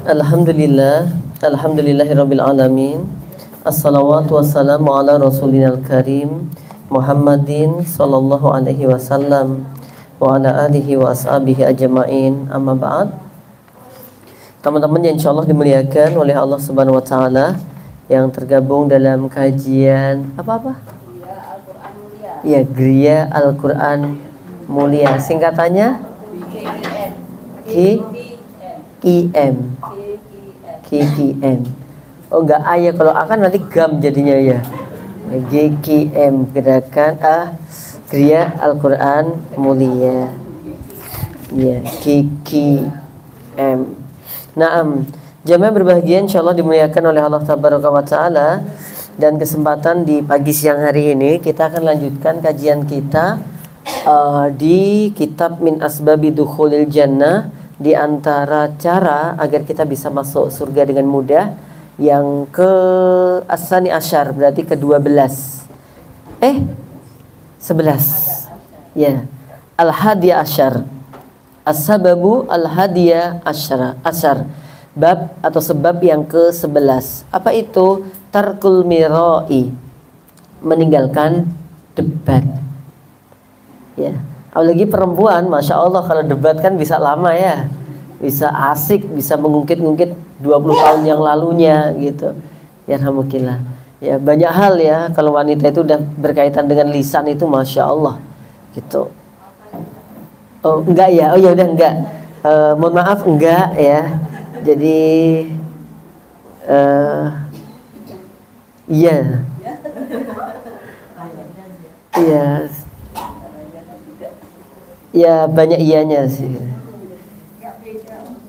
Alhamdulillah, alhamdulillahirabbil alamin. Assalawatu wassalamu ala rasulil karim Muhammadin sallallahu alaihi wasallam wa ala alihi wa ashabihi ajma'in. Amma ba'd. Teman-teman yang insyaallah dimuliakan oleh Allah Subhanahu wa taala yang tergabung dalam kajian apa-apa? Ya, Gria Al-Qur'an Mulia. Singkatannya KIM. Oh enggak A ya, kalau A kan nanti GAM jadinya ya. GKM, gerakan Gria Al-Quran Mulia. Ya, GKM. Naam, jamaah berbahagia insyaallah dimuliakan oleh Allah Tabaraka wa taala. Dan kesempatan di pagi siang hari ini kita akan lanjutkan kajian kita di kitab Min Asbabi Dukhulil Jannah, di antara cara agar kita bisa masuk surga dengan mudah, yang ke As-Sani Asyar, berarti ke-12 11 ya, Al-Hadiya Asyar, As-Sababu Al-Hadiya Asyar, bab atau sebab yang ke-11. Apa itu? Tarkul Mirai, meninggalkan debat ya. Apalagi perempuan, Masya Allah, kalau debat kan bisa lama ya, bisa asik, bisa mengungkit-ungkit 20 tahun yang lalunya gitu. Ya alhamdulillah. Ya banyak hal ya, kalau wanita itu udah berkaitan dengan lisan itu Masya Allah gitu. Oh enggak ya, oh ya udah enggak. Mohon maaf enggak ya. Jadi iya. Iya. Ya banyak iyanya sih.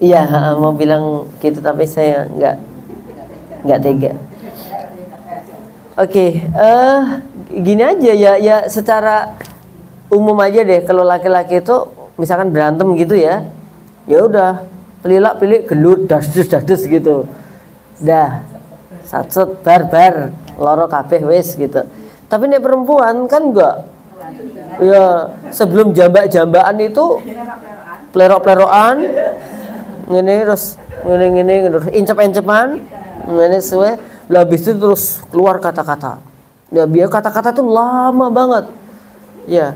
Iya, mau bilang gitu tapi saya nggak tega. Oke, gini aja ya secara umum aja deh, kalau laki-laki itu misalkan berantem gitu ya, ya udah pelilak-pelik gelut das gitu, dah satset barbar loro kabeh wis gitu. Tapi nek perempuan kan enggak. Ya, sebelum jambak-jambakan itu plerok-plerokan ngene terus ngene terus incep-incepan ngene suwe, lah habis itu terus keluar kata-kata. Ya biar kata-kata tuh lama banget. Ya.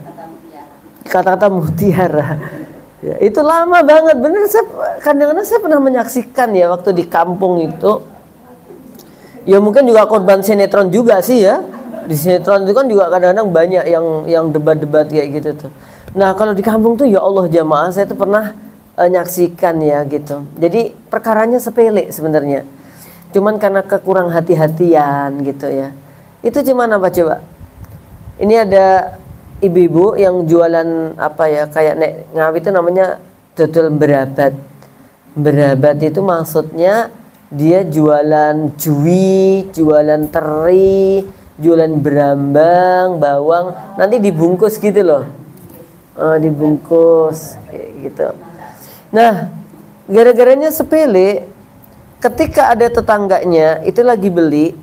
Kata-kata mutiara. Ya, itu lama banget. Bener, kadang-kadang saya pernah menyaksikan ya waktu di kampung itu. Ya mungkin juga korban sinetron juga sih ya. Di sinetron itu kan juga kadang-kadang banyak yang debat-debat kayak gitu tuh. Nah kalau di kampung tuh ya Allah jamaah, saya tuh pernah nyaksikan ya gitu. Jadi perkaranya sepele sebenarnya, cuman karena kekurang hati-hatian gitu ya. Itu cuman apa coba? Ini ada ibu-ibu yang jualan apa ya, kayak nek Ngawi itu namanya dodol berabat. Berabat itu maksudnya dia jualan jui, jualan teri, jualan berambang, bawang, nanti dibungkus gitu loh. Dibungkus kayak gitu. Nah, gara-garanya sepele, ketika ada tetangganya itu lagi beli,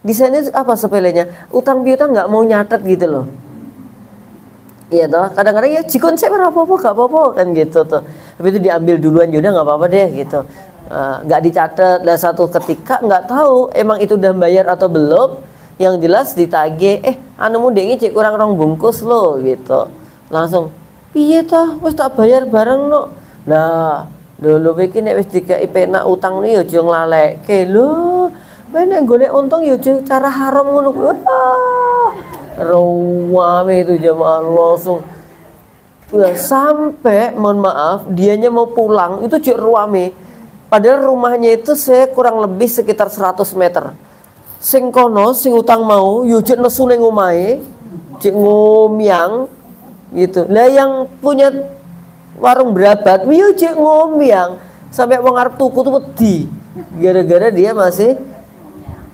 di sana apa sepelenya? Utang piutang nggak mau nyatet gitu loh. Iya toh, kadang-kadang ya jikon saya apa-apa, gak apa-apa kan gitu tuh. Tapi itu diambil duluan, yaudah nggak apa-apa deh gitu. Nggak dicatat. Dan satu ketika nggak tahu emang itu udah bayar atau belum. Yang jelas ditagih, anu mudenge cek kurang rong bungkus lo gitu. Langsung, piye toh, wis tak bayar bareng lo. Nah, dulu iki nek wis dikai penak utang nih yo aja nglaleke lho. Bener golek untung yo aja cara haram ngono kuwi. Ruwame itu jamaah langsung. Ya, sampai mohon maaf dianya mau pulang itu cek ruwame. Padahal rumahnya itu saya kurang lebih sekitar 100 meter. Sing kono sing utang mau yo cek nesu ning omahe, cek ngomyang gitu. Lah yang punya warung berabat yo cek ngomyang sampai wong arep tuku tuh wedi. Gara-gara dia masih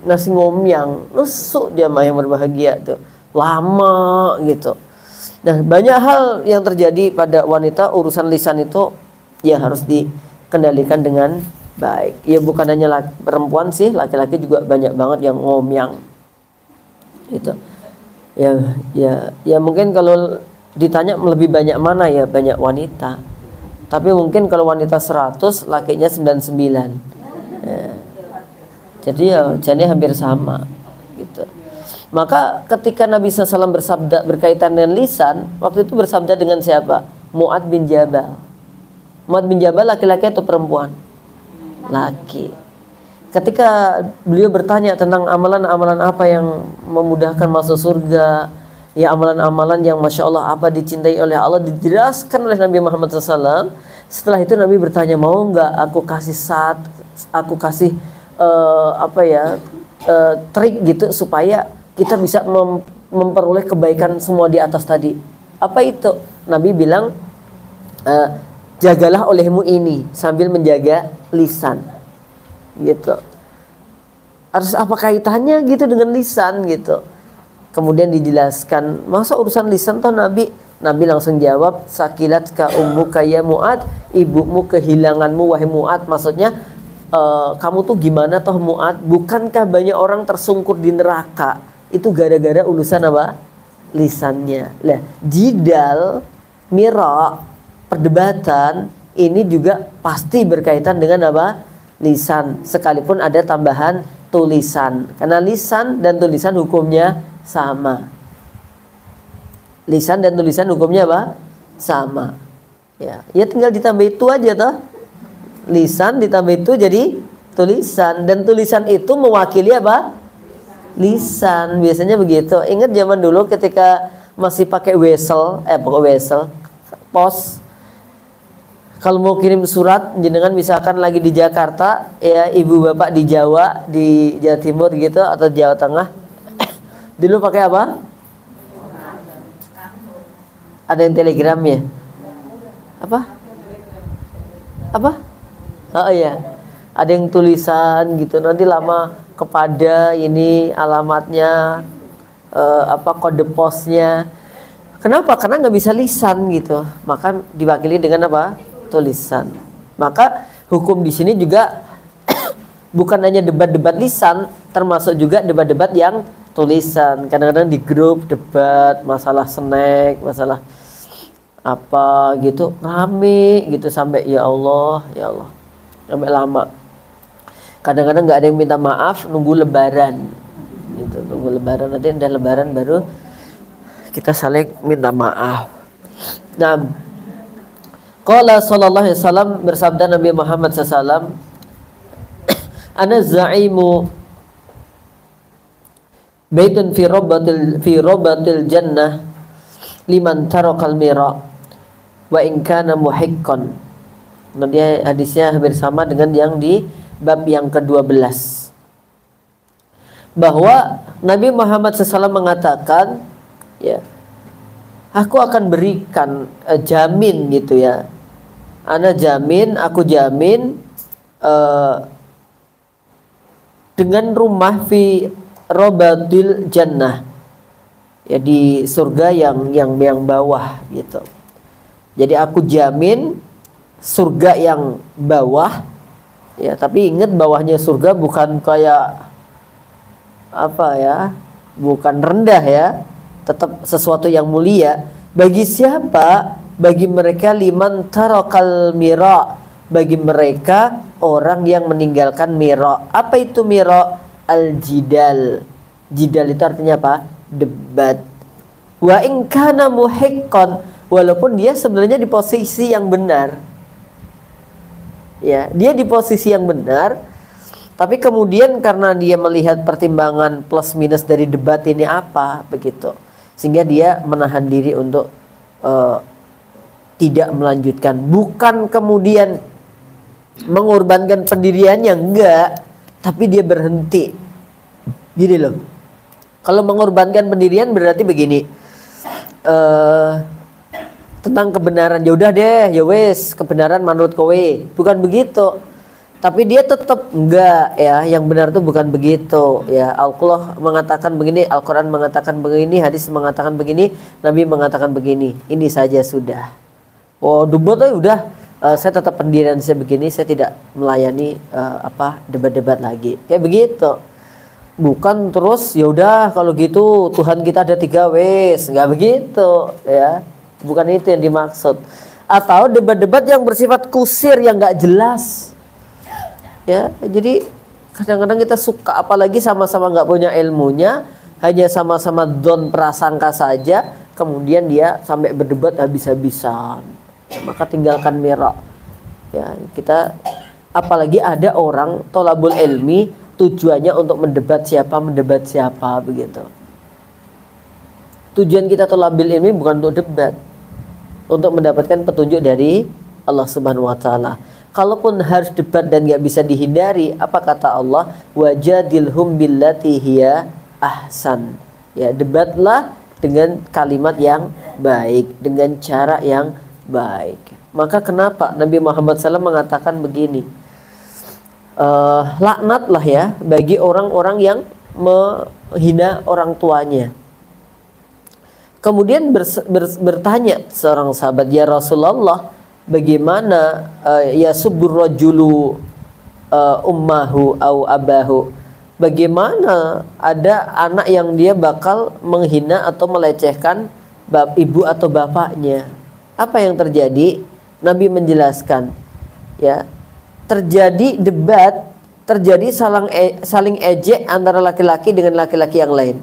nasi ngomyang. Nesu dia mah yang berbahagia tuh. Lama gitu. Nah, banyak hal yang terjadi pada wanita, urusan lisan itu ya harus dikendalikan dengan baik. Ya bukan hanya perempuan sih, laki-laki juga banyak banget yang ngomyang. Gitu. Ya mungkin kalau ditanya lebih banyak mana ya banyak wanita. Tapi mungkin kalau wanita 100, lakinya 99. Ya. Jadi ya jadi hampir sama gitu. Maka ketika Nabi SAW bersabda berkaitan dengan lisan, waktu itu bersabda dengan siapa? Mu'ad bin Jabal. Mu'ad bin Jabal laki-laki atau perempuan? Laki. Ketika beliau bertanya tentang amalan-amalan apa yang memudahkan masuk surga, ya amalan-amalan yang Masya Allah apa dicintai oleh Allah, dijelaskan oleh Nabi Muhammad SAW. Setelah itu Nabi bertanya, mau nggak aku kasih trik gitu supaya kita bisa memperoleh kebaikan semua di atas tadi. Apa itu? Nabi bilang, jagalah olehmu ini sambil menjaga lisan. Gitu. Harus apa kaitannya gitu dengan lisan gitu. Kemudian dijelaskan, masa urusan lisan toh Nabi? Nabi langsung jawab, sakilat ka ummuka ya Mu'ad, ibumu kehilanganmu wahai Mu'ad. Maksudnya kamu tuh gimana toh Mu'ad? Bukankah banyak orang tersungkur di neraka? Itu gara-gara urusan apa? Lisannya. Lah, jidal, mira, perdebatan ini juga pasti berkaitan dengan apa? Lisan, sekalipun ada tambahan tulisan, karena lisan dan tulisan hukumnya sama. Lisan dan tulisan hukumnya apa? Sama. Ya tinggal ditambah itu aja toh. Lisan ditambah itu jadi tulisan, dan tulisan itu mewakili apa? Lisan. Biasanya begitu. Ingat zaman dulu ketika masih pakai pos. Kalau mau kirim surat, jenengan misalkan lagi di Jakarta, ya ibu bapak di Jawa, di Jawa Timur gitu atau Jawa Tengah, dulu pakai apa? Ada yang telegramnya. Apa? Oh iya, ada yang tulisan gitu. Nanti lama kepada ini alamatnya, kode posnya. Kenapa? Karena nggak bisa lisan gitu. Maka diwakili dengan apa? Tulisan. Maka hukum di sini juga bukan hanya debat-debat lisan, termasuk juga debat-debat yang tulisan. Kadang-kadang di grup debat masalah snack, masalah apa gitu, rame gitu sampai ya Allah, sampai lama. Kadang-kadang nggak ada yang minta maaf, nunggu lebaran gitu, nunggu lebaran, nanti udah lebaran baru kita saling minta maaf. Nah, qala sallallahu alaihi wasallam, bersabda Nabi Muhammad SAW, ana za'imu baitun fi robatil jannah liman tarakal mira wa in kana muhiqqan. Nanti hadisnya hampir sama dengan yang di bab yang ke-12, bahwa Nabi Muhammad SAW mengatakan, ya, aku akan berikan jamin gitu ya. Aku jamin dengan rumah fi robatil jannah, ya di surga yang bawah gitu. Jadi aku jamin surga yang bawah, ya, tapi ingat bawahnya surga bukan kayak apa ya, bukan rendah ya, tetap sesuatu yang mulia. Bagi siapa? Bagi mereka liman tarakal mira, bagi mereka orang yang meninggalkan mira. Apa itu mira? Al-jidal. Jidal itu artinya apa? Debat. Wa in kana muhiqqan, walaupun dia sebenarnya di posisi yang benar. Ya, dia di posisi yang benar, tapi kemudian karena dia melihat pertimbangan plus minus dari debat ini apa begitu, sehingga dia menahan diri untuk tidak melanjutkan. Bukan kemudian mengorbankan pendiriannya, enggak, tapi dia berhenti. Gini loh, kalau mengorbankan pendirian berarti begini, tentang kebenaran, ya udah deh, ya wes, kebenaran menurut kowe, bukan begitu. Tapi dia tetap enggak, ya, yang benar itu bukan begitu, ya. Allah mengatakan begini, Al-Quran mengatakan begini, hadis mengatakan begini, Nabi mengatakan begini, ini saja sudah. Oh, debat ya udah, saya tetap pendirian saya begini, saya tidak melayani debat-debat lagi, kayak begitu. Bukan terus ya udah kalau gitu Tuhan kita ada 3 wes, nggak begitu, ya. Bukan itu yang dimaksud. Atau debat-debat yang bersifat kusir, yang nggak jelas. Ya, jadi kadang-kadang kita suka, apalagi sama-sama nggak punya ilmunya, hanya sama-sama don prasangka saja, kemudian dia sampai berdebat habis-habisan. Maka tinggalkan mirak. Ya, kita apalagi ada orang tolabul ilmi tujuannya untuk mendebat siapa begitu. Tujuan kita tolabul ilmi bukan untuk debat, untuk mendapatkan petunjuk dari Allah Subhanahu wa taala. Kalaupun harus debat dan nggak bisa dihindari, apa kata Allah? Wajadilhum billati hiya ahsan. Ya, debatlah dengan kalimat yang baik, dengan cara yang baik. Maka kenapa Nabi Muhammad SAW mengatakan begini? Laknatlah ya bagi orang-orang yang menghina orang tuanya. Kemudian bertanya seorang sahabat, ya Rasulullah, bagaimana ya subur rajulu ummahu au abahu, bagaimana ada anak yang dia bakal menghina atau melecehkan ibu atau bapaknya? Apa yang terjadi? Nabi menjelaskan, ya, terjadi debat, terjadi saling ejek antara laki-laki dengan laki-laki yang lain,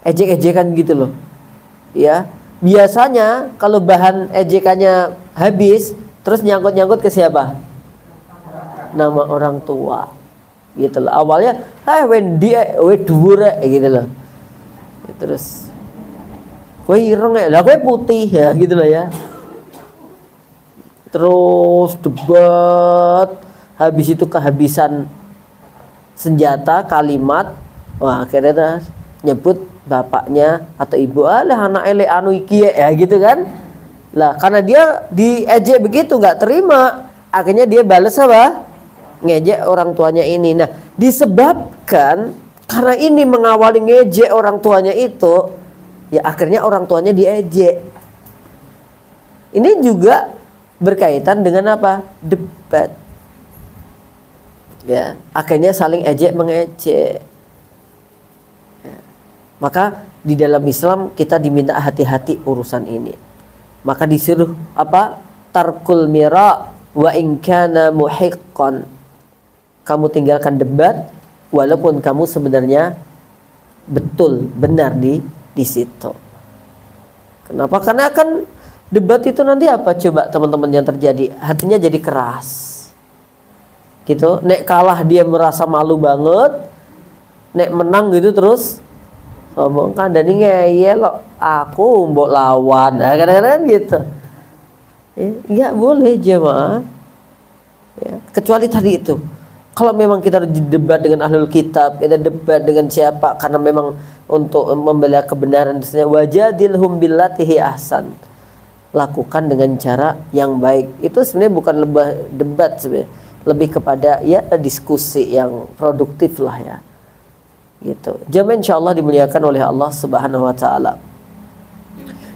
ejek-ejekan gitu loh, ya. Biasanya kalau bahan ejekannya habis, terus nyangkut-nyangkut ke siapa? Nama orang tua, gitu loh. Awalnya, Wendy, dhuwur gitu loh. Terus, kowe ireng ya, lah kowe putih ya, gitu loh ya. Terus debat, habis itu kehabisan senjata, kalimat, wah akhirnya nyebut bapaknya atau ibu, alah anak ele anu iki ya gitu kan. Lah karena dia diejek begitu nggak terima, akhirnya dia balas apa? Ngejek orang tuanya ini. Nah, disebabkan karena ini mengawali ngejek orang tuanya itu, ya akhirnya orang tuanya diejek. Ini juga berkaitan dengan apa? Debat. Ya, akhirnya saling ejek mengejek. Maka di dalam Islam kita diminta hati-hati urusan ini. Maka disuruh apa? Tarkul mira wa in kana muhiqqan. Kamu tinggalkan debat walaupun kamu sebenarnya betul benar di situ. Kenapa? Karena kan debat itu nanti apa coba teman-teman yang terjadi? Hatinya jadi keras. Gitu. Nek kalah dia merasa malu banget. Nek menang gitu terus ngomong kan dan ngeyel lo, aku mbok lawan, nah, kadang-kadang gitu. Ya, nggak boleh jemaah. Ya, kecuali tadi itu. Kalau memang kita debat dengan ahlul kitab, kita debat dengan siapa karena memang untuk membela kebenaran, wajadilhum billati hiya ahsan. Lakukan dengan cara yang baik. Itu sebenarnya bukan debat sebenarnya, lebih kepada ya diskusi yang produktif lah ya. Gitu. Jamaah insyaallah dimuliakan oleh Allah Subhanahu wa taala.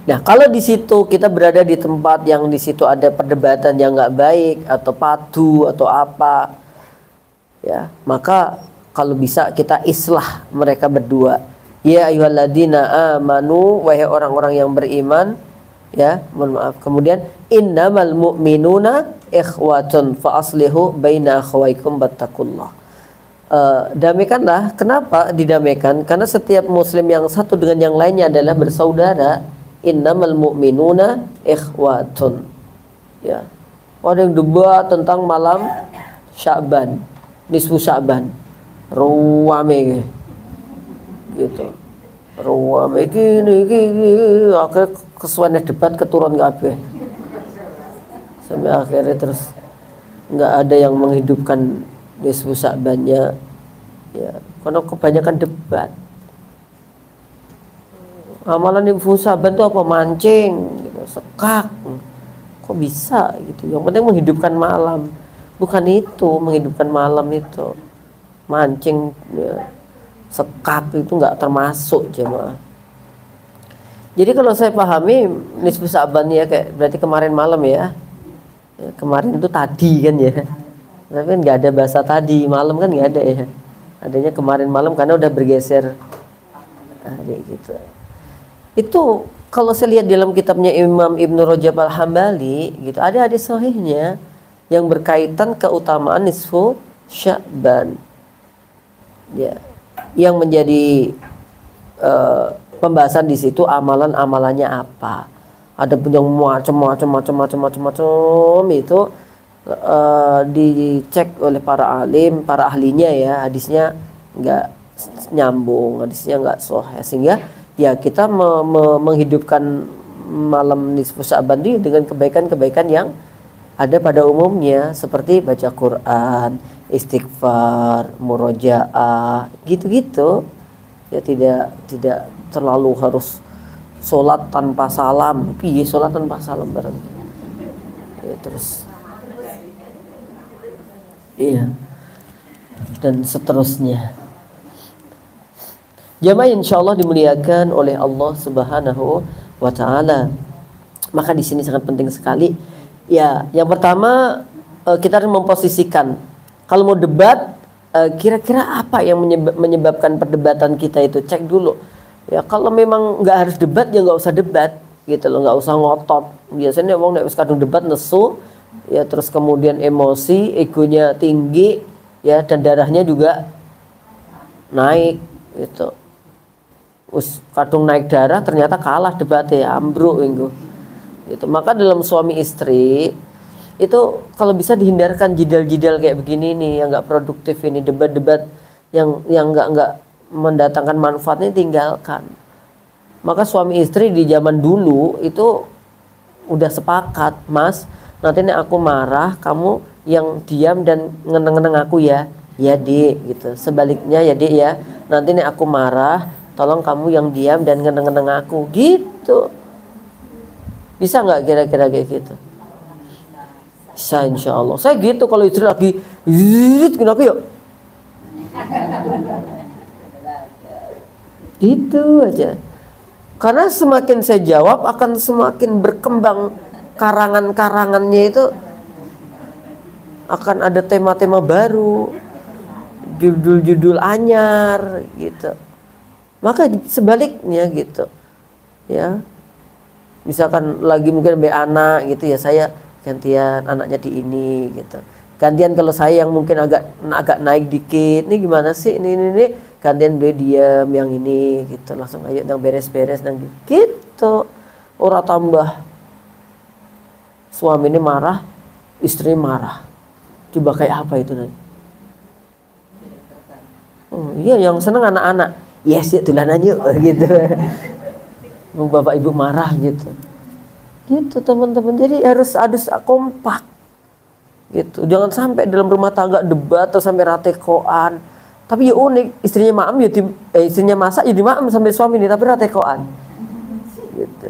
Nah, kalau di situ kita berada di tempat yang di situ ada perdebatan yang nggak baik atau padu atau apa, ya, maka kalau bisa kita islah mereka berdua. Ya ayyuhalladzina amanu, wahai orang-orang yang beriman, ya, mohon maaf. Kemudian innamal mu'minuna ikhwatun fa aslihu baina akhawaykum wattaqullah. Damaikanlah. Kenapa didamaikan? Karena setiap muslim yang satu dengan yang lainnya adalah bersaudara. Innamal mu'minuna ikhwatun. Ya. Ada yang debat tentang malam Sya'ban, nisfu Sya'ban. Ruwame gitu. Ruwame gini. Akhirnya kesuwennya debat keturun kabeh. Sampai akhirnya terus nggak ada yang menghidupkan nisfu Sya'bannya, ya, karena kebanyakan debat. Amalan nisfu Sya'ban itu apa? Mancing gitu, sekak. Kok bisa gitu? Yang penting menghidupkan malam. Bukan itu, menghidupkan malam itu. Mancing, ya, sekak itu nggak termasuk jemaah. Jadi kalau saya pahami nisfu Sya'ban ya kayak berarti kemarin malam ya. Kemarin itu tadi kan ya. Tapi kan nggak ada bahasa tadi malam kan nggak ada ya, adanya kemarin malam karena udah bergeser, gitu. Itu kalau saya lihat dalam kitabnya Imam Ibnu Rajab Al-Hambali gitu, ada hadis sahihnya yang berkaitan keutamaan nisfu Sya'ban. Ya. Yang menjadi pembahasan di situ amalan-amalannya apa. Ada yang macam-macam itu dicek oleh para alim, para ahlinya ya, hadisnya nggak nyambung, hadisnya nggak sahih, sehingga ya kita menghidupkan malam nisfu Sya'ban dengan kebaikan-kebaikan yang ada pada umumnya seperti baca Quran, istighfar, murojaah, gitu-gitu. Ya tidak terlalu harus sholat tanpa salam. Piye sholat tanpa salam bareng. Ya, terus iya. Dan seterusnya. Jamaah insyaallah dimuliakan oleh Allah Subhanahu wa taala. Maka di sini sangat penting sekali. Ya, yang pertama kita harus memposisikan kalau mau debat kira-kira apa yang menyebabkan perdebatan kita itu, cek dulu. Ya kalau memang nggak harus debat ya nggak usah debat gitu loh, nggak usah ngotot. Biasanya wong nek wis kadung debat nesu ya, terus kemudian emosi, egonya tinggi ya, dan darahnya juga naik gitu. Us kadung naik darah ternyata kalah debatnya, ambruk minggu. Gitu. Maka dalam suami istri itu kalau bisa dihindarkan jidal-jidal kayak begini nih yang nggak produktif ini, debat-debat yang nggak mendatangkan manfaatnya tinggalkan. Maka suami istri di zaman dulu itu udah sepakat, Mas, nanti nih aku marah, kamu yang diam dan ngeneng-ngeneng aku ya, ya Dik gitu. Sebaliknya ya Dik ya, nanti nih aku marah, tolong kamu yang diam dan ngeneng-ngeneng aku gitu. Bisa nggak kira-kira kayak gitu? Bisa insya Allah. Saya gitu kalau istri lagi kenapa yuk? Gitu aja. Karena semakin saya jawab akan semakin berkembang karangan-karangannya itu, akan ada tema-tema baru, judul-judul anyar gitu. Maka sebaliknya gitu. Ya. Misalkan lagi mungkin be anak gitu ya, saya gantian anaknya di ini gitu. Gantian kalau saya yang mungkin agak naik dikit, ini gimana sih ini gantian be diam yang ini gitu, langsung ayo nang beres-beres nang gitu. Ora tambah suami ini marah, istri marah. Coba kayak apa itu nanti? Oh, iya yang seneng anak-anak. Yes ya dolanan yuk gitu. Bapak ibu marah gitu teman-teman. Jadi harus kompak gitu, jangan sampai dalam rumah tangga debat atau sampai ratekoan. Tapi ya unik, istrinya maem ya istrinya masak ya dimaem sampai suami ini, tapi ratekoan gitu.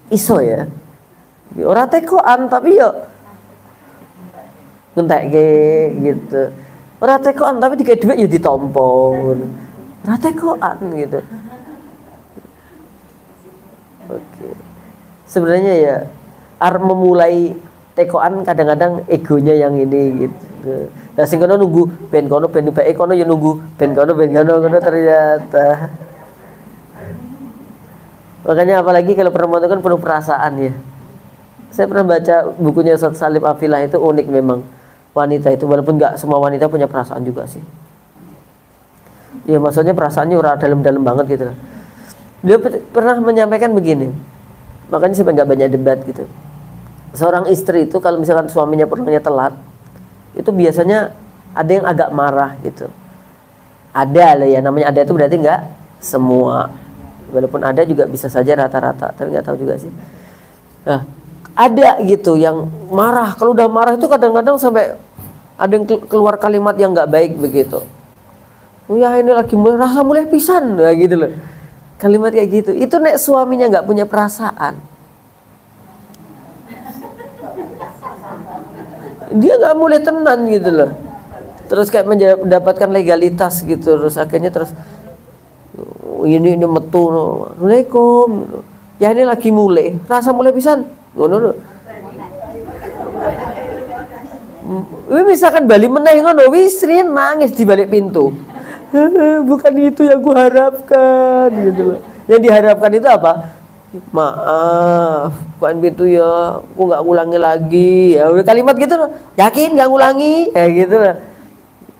Iso ya ratekoan tapi ya ngentek gitu, ratekoan tapi dikasih duit ya ditompong, ratekoan gitu. Oke. Sebenarnya ya memulai tekoan kadang-kadang egonya yang ini gitu. Nah sing kono nunggu ben kono ben bae kono ya nunggu ben kono ternyata. Makanya apalagi kalau perempuan itu kan penuh perasaan ya. Saya pernah baca bukunya Ustaz Salim Afilah, itu unik memang wanita itu, walaupun nggak semua wanita punya perasaan juga sih. Ya maksudnya perasaannya udah dalam-dalam banget gitu. Dia pernah menyampaikan begini, makanya saya nggak banyak debat gitu. Seorang istri itu kalau misalkan suaminya pulangnya telat, itu biasanya ada yang agak marah gitu. Ada lah ya, namanya ada itu berarti nggak semua. Walaupun ada juga bisa saja rata-rata, tapi nggak tahu juga sih. Nah, ada gitu yang marah. Kalau udah marah itu kadang-kadang sampai ada yang keluar kalimat yang nggak baik begitu. Oh ya ini lagi merasa mulai pisan, nah, gitu loh. Kalimat kayak gitu, itu nek suaminya nggak punya perasaan, dia nggak mulai tenan gitu loh. Terus kayak mendapatkan legalitas gitu, terus akhirnya terus ini metu, Assalamualaikum, ya ini lagi mulai, rasa mulai pisan, ngono. Misalkan balik meneh ngono, wis nangis di balik pintu. Bukan itu yang gue harapkan gitu loh. Yang diharapkan itu apa? maaf bukan gitu ya, aku nggak ngulangi lagi. Ya udah kalimat gitu loh, yakin nggak ngulangi, ya gitu loh.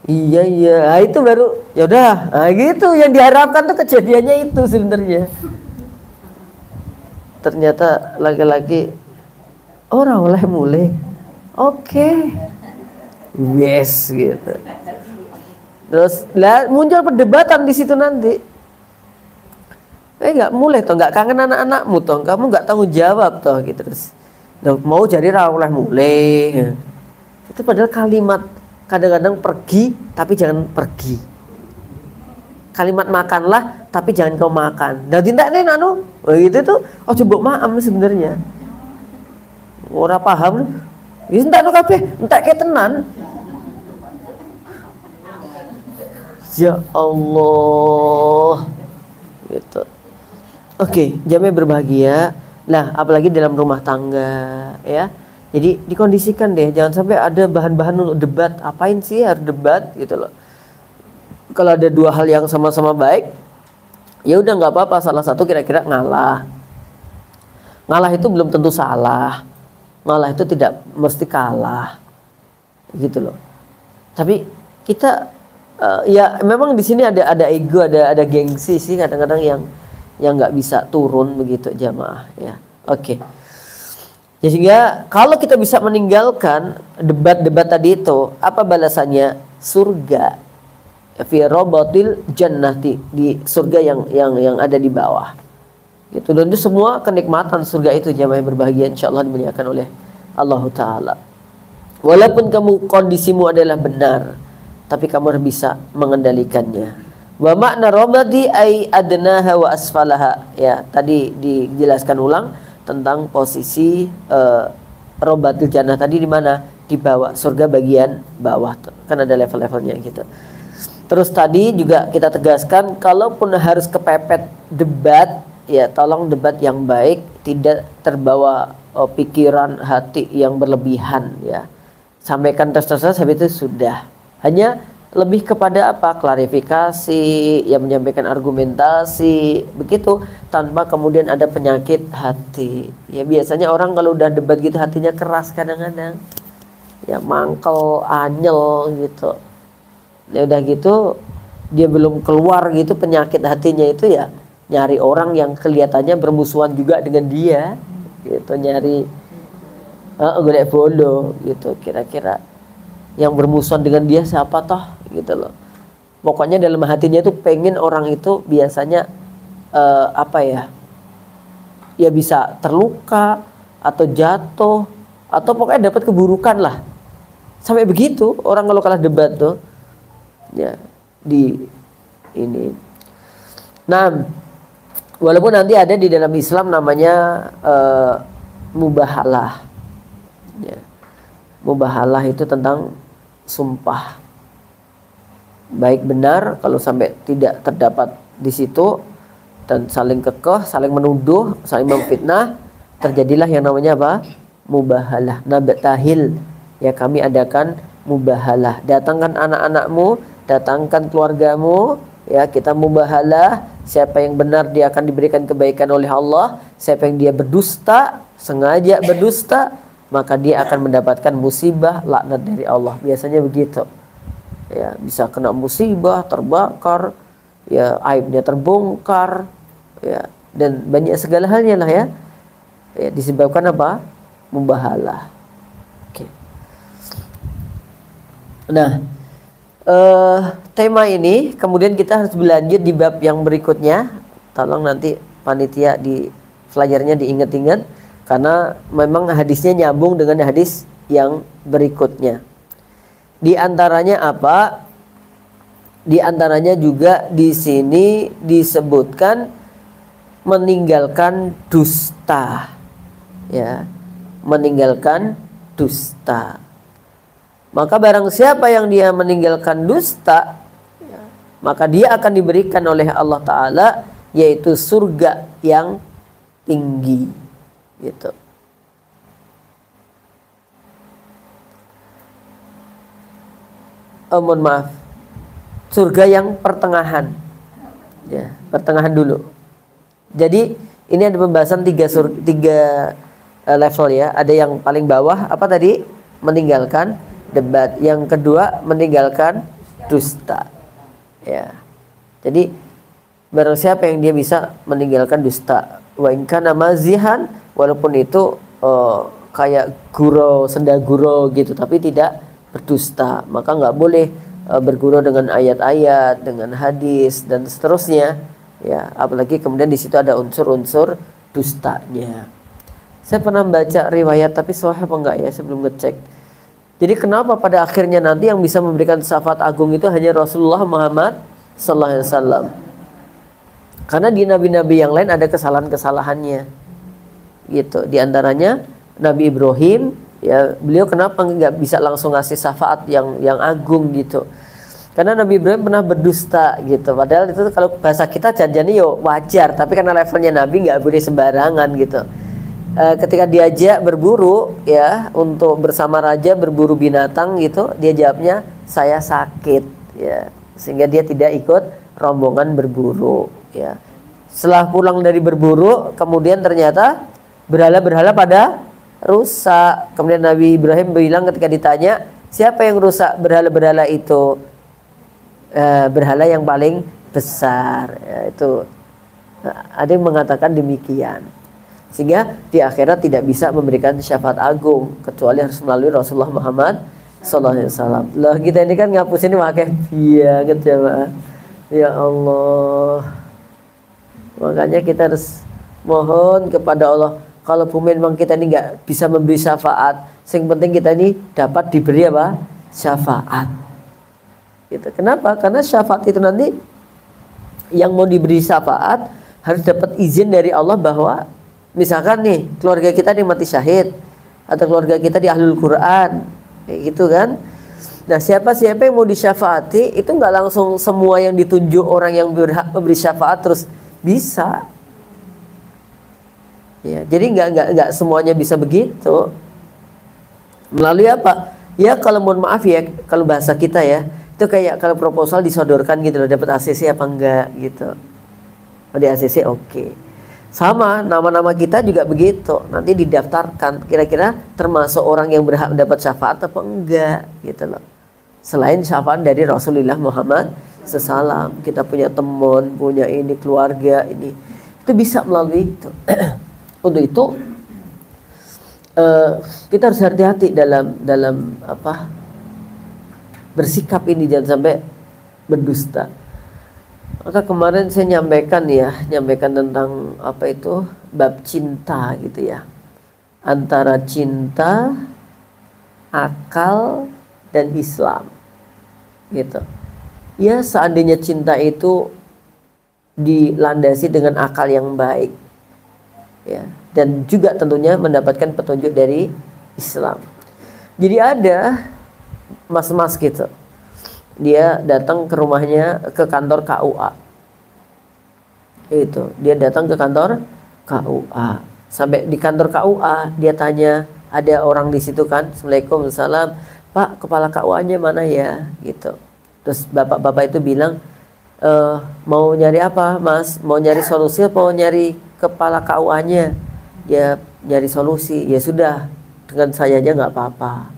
Iya iya, nah, itu baru ya udah, nah, gitu yang diharapkan tuh kejadiannya itu sebenarnya. Ternyata laki-laki orang oleh mulai, oke, yes gitu. Terus lah muncul perdebatan di situ nanti. Nggak mulai toh, nggak kangen anak-anakmu toh, kamu nggak tanggung jawab toh gitu. Terus mau jadi oleh mulai. Itu padahal kalimat kadang-kadang pergi tapi jangan pergi. Kalimat makanlah tapi jangan kau makan. Dan tidak nih anu, itu tuh oh coba maam sebenarnya. Ora paham. Ya entak no kabeh, entak ke tenan. Ya Allah. Gitu. Oke, jamnya berbahagia. Nah, apalagi dalam rumah tangga, ya. Jadi dikondisikan deh, jangan sampai ada bahan-bahan untuk debat. Apain sih harus debat gitu loh. Kalau ada dua hal yang sama-sama baik, ya udah nggak apa-apa. Salah satu kira-kira ngalah. Ngalah itu belum tentu salah. Ngalah itu tidak mesti kalah, gitu loh. Tapi kita ya memang di sini ada ego, ada gengsi sih kadang-kadang yang nggak bisa turun begitu jamaah ya. Oke. Ya, sehingga kalau kita bisa meninggalkan debat-debat tadi itu, apa balasannya? Surga. Fi robotil jannati, di surga yang ada di bawah. Gitu. Dan itu semua kenikmatan surga itu jamaah yang berbahagia insyaallah dimuliakan oleh Allah Ta'ala. Walaupun kamu kondisimu adalah benar, tapi kamu harus bisa mengendalikannya. Wa makna robati ay adnaha wa asfalaha. Ya, tadi dijelaskan ulang tentang posisi robatil jannah tadi di mana? Di bawah, surga bagian bawah. Kan ada level-levelnya gitu. Terus tadi juga kita tegaskan, kalaupun harus kepepet debat, ya tolong debat yang baik, tidak terbawa pikiran hati yang berlebihan ya. Sampaikan tes-tesnya habis itu sudah. Hanya lebih kepada apa? Klarifikasi, ya menyampaikan argumentasi, begitu tanpa kemudian ada penyakit hati. Ya biasanya orang kalau udah debat gitu hatinya keras kadang-kadang. Ya mangkel, anyel gitu. Ya udah gitu dia belum keluar gitu penyakit hatinya itu ya nyari orang yang kelihatannya bermusuhan juga dengan dia gitu, nyari golek bolo gitu, kira-kira yang bermusuhan dengan dia siapa toh gitu loh. Pokoknya dalam hatinya itu pengen orang itu biasanya apa ya bisa terluka atau jatuh atau pokoknya dapat keburukan lah, sampai begitu orang kalau kalah debat tuh ya di ini. Nah, walaupun nanti ada di dalam Islam namanya mubahalah. Ya. Mubahalah itu tentang sumpah. Baik benar, kalau sampai tidak terdapat di situ dan saling kekeh, saling menuduh, saling memfitnah, terjadilah yang namanya apa? Mubahalah. Nabtahil. Ya, kami adakan mubahalah. Datangkan anak-anakmu, datangkan keluargamu, ya kita mubahalah. Siapa yang benar dia akan diberikan kebaikan oleh Allah. Siapa yang dia berdusta, sengaja berdusta, maka dia akan mendapatkan musibah, laknat dari Allah. Biasanya begitu. Ya, bisa kena musibah, terbakar, ya aibnya terbongkar, ya dan banyak segala halnya lah ya. Ya disebabkan apa? Mubahalah. Oke. Nah, tema ini kemudian kita harus berlanjut di bab yang berikutnya. Tolong nanti panitia di flyernya diingat-ingat karena memang hadisnya nyambung dengan hadis yang berikutnya. Di antaranya apa? Di antaranya juga di sini disebutkan meninggalkan dusta. Ya, meninggalkan dusta. Maka barang siapa yang dia meninggalkan dusta, maka dia akan diberikan oleh Allah Ta'ala yaitu surga yang tinggi gitu. Mohon maaf, surga yang pertengahan ya, pertengahan dulu. Jadi ini ada pembahasan tiga level ya. Ada yang paling bawah apa tadi? Meninggalkan debat. Yang kedua meninggalkan dusta. Ya. Jadi barang siapa yang dia bisa meninggalkan dusta, wa in kana mazihan, walaupun itu kayak gurau, senda gurau gitu, tapi tidak berdusta, maka nggak boleh bergurau dengan ayat-ayat, dengan hadis dan seterusnya. Ya, apalagi kemudian di situ ada unsur-unsur dustanya. Saya pernah baca riwayat, tapi sahih apa enggak ya, sebelum ngecek. Jadi kenapa pada akhirnya nanti yang bisa memberikan syafaat agung itu hanya Rasulullah Muhammad sallallahu alaihi wasallam? Karena di nabi-nabi yang lain ada kesalahan-kesalahannya. Gitu. Di antaranya Nabi Ibrahim, ya, beliau kenapa nggak bisa langsung ngasih syafaat yang agung gitu? Karena Nabi Ibrahim pernah berdusta gitu. Padahal itu kalau bahasa kita janjani yo wajar, tapi karena levelnya Nabi nggak boleh sembarangan gitu. Ketika diajak berburu ya, untuk bersama raja berburu binatang gitu, dia jawabnya saya sakit ya, sehingga dia tidak ikut rombongan berburu ya. Setelah pulang dari berburu, kemudian ternyata berhala-berhala pada rusak. Kemudian Nabi Ibrahim bilang ketika ditanya, siapa yang rusak berhala-berhala itu? Berhala yang paling besar ya, itu. Ada yang mengatakan demikian. Sehingga di akhirat tidak bisa memberikan syafaat agung kecuali harus melalui Rasulullah Muhammad SAW. Loh, kita ini kan ngapus ini pakai banget ya Pak. Ya Allah. Makanya kita harus mohon kepada Allah. Kalau memang kita ini nggak bisa memberi syafaat, yang penting kita ini dapat diberi apa? Syafaat. Gitu. Kenapa? Karena syafaat itu nanti yang mau diberi syafaat harus dapat izin dari Allah bahwa misalkan nih keluarga kita nih mati syahid atau keluarga kita di ahlul Quran, kayak gitu kan. Nah siapa yang mau disyafaati itu nggak langsung semua yang ditunjuk orang yang berhak memberi syafaat terus bisa. Ya, jadi nggak semuanya bisa begitu. Melalui apa? Ya kalau mohon maaf ya, kalau bahasa kita ya, itu kayak kalau proposal disodorkan gitu loh, dapat ACC apa enggak gitu. Kalau di ACC oke. Sama nama-nama kita juga begitu. Nanti didaftarkan kira-kira termasuk orang yang berhak mendapat syafaat apa enggak gitu loh. Selain syafaat dari Rasulullah Muhammad SAW, kita punya teman, punya ini keluarga ini, itu bisa melalui itu. Untuk itu kita harus hati-hati dalam apa bersikap ini, jangan sampai berdusta. Maka kemarin saya nyampaikan tentang apa itu bab cinta gitu ya, antara cinta, akal dan Islam gitu. Ya seandainya cinta itu dilandasi dengan akal yang baik ya, dan juga tentunya mendapatkan petunjuk dari Islam. Jadi ada mas-mas gitu, dia datang ke rumahnya, ke kantor KUA. Itu dia datang ke kantor KUA. Sampai di kantor KUA dia tanya, ada orang di situ kan, Assalamualaikum, salam, Pak, kepala KUA-nya mana ya gitu. Terus bapak-bapak itu bilang, mau nyari apa Mas? Mau nyari solusi apa mau nyari kepala KUA-nya? Ya nyari solusi. Ya sudah, dengan saya aja nggak apa-apa.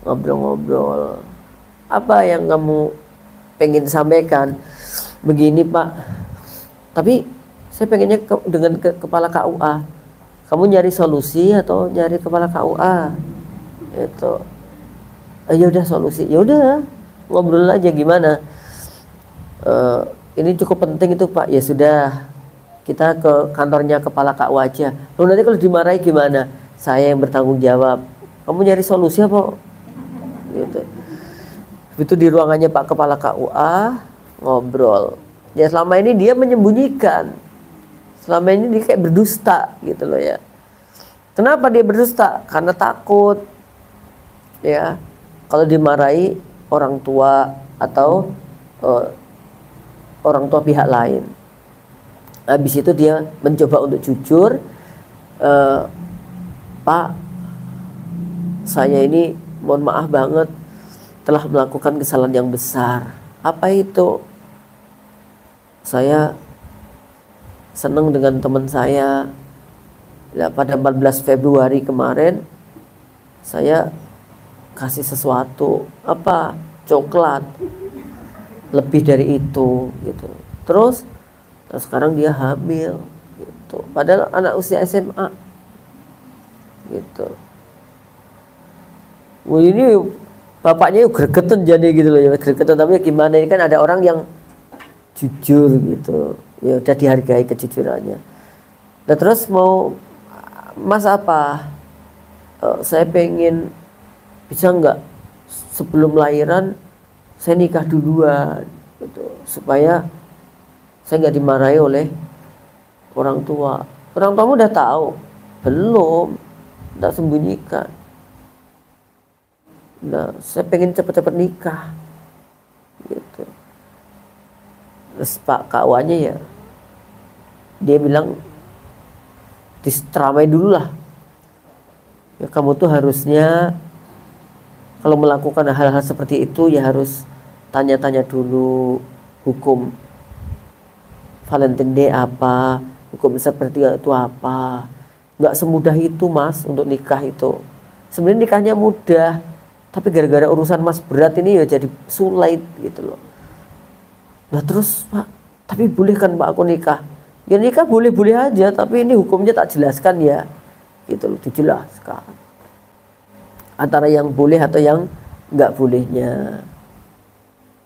Ngobrol-ngobrol. Apa yang kamu pengen sampaikan? Begini Pak, tapi saya pengennya dengan kepala KUA. Kamu nyari solusi atau nyari kepala KUA? Itu. Ya udah solusi. Ya udah, ngobrol aja gimana. Ini cukup penting itu Pak. Ya sudah, kita ke kantornya kepala KUA aja. Lalu nanti kalau dimarahi gimana? Saya yang bertanggung jawab. Kamu nyari solusi apa? Gitu. Itu di ruangannya Pak Kepala KUA ngobrol. Ya selama ini dia menyembunyikan. Selama ini dia kayak berdusta gitu loh ya. Kenapa dia berdusta? Karena takut. Ya. Kalau dimarahi orang tua atau orang tua pihak lain. Habis itu dia mencoba untuk jujur. Pak, saya ini mohon maaf banget telah melakukan kesalahan yang besar. Apa itu? Saya seneng dengan teman saya. Ya, pada 14 Februari kemarin saya kasih sesuatu, apa, coklat, lebih dari itu gitu. Terus sekarang dia hamil gitu. Padahal anak usia SMA gitu. Wah, ini bapaknya gregetan jadi gitu loh ya, gregetan. Tapi gimana, ini kan ada orang yang jujur gitu, ya udah dihargai kejujurannya. Nah terus mau Mas apa? Saya pengen, bisa nggak sebelum lahiran saya nikah duluan gitu, supaya saya nggak dimarahi oleh orang tua. Orang tuamu udah tahu? Belum, tak sembunyikan. Nah, saya pengen cepet-cepet nikah gitu. Terus Pak KUA-nya ya, dia bilang diseramai dulu lah. Ya, kamu tuh harusnya kalau melakukan hal-hal seperti itu ya harus tanya-tanya dulu hukum Valentine Day apa, hukum seperti itu apa. Nggak semudah itu Mas untuk nikah itu. Sebenarnya nikahnya mudah, tapi gara-gara urusan Mas berat ini ya jadi sulit gitu loh. Nah terus Pak, tapi boleh kan Pak aku nikah? Ya nikah boleh-boleh aja, tapi ini hukumnya tak jelaskan ya, gitu loh, dijelaskan antara yang boleh atau yang nggak bolehnya,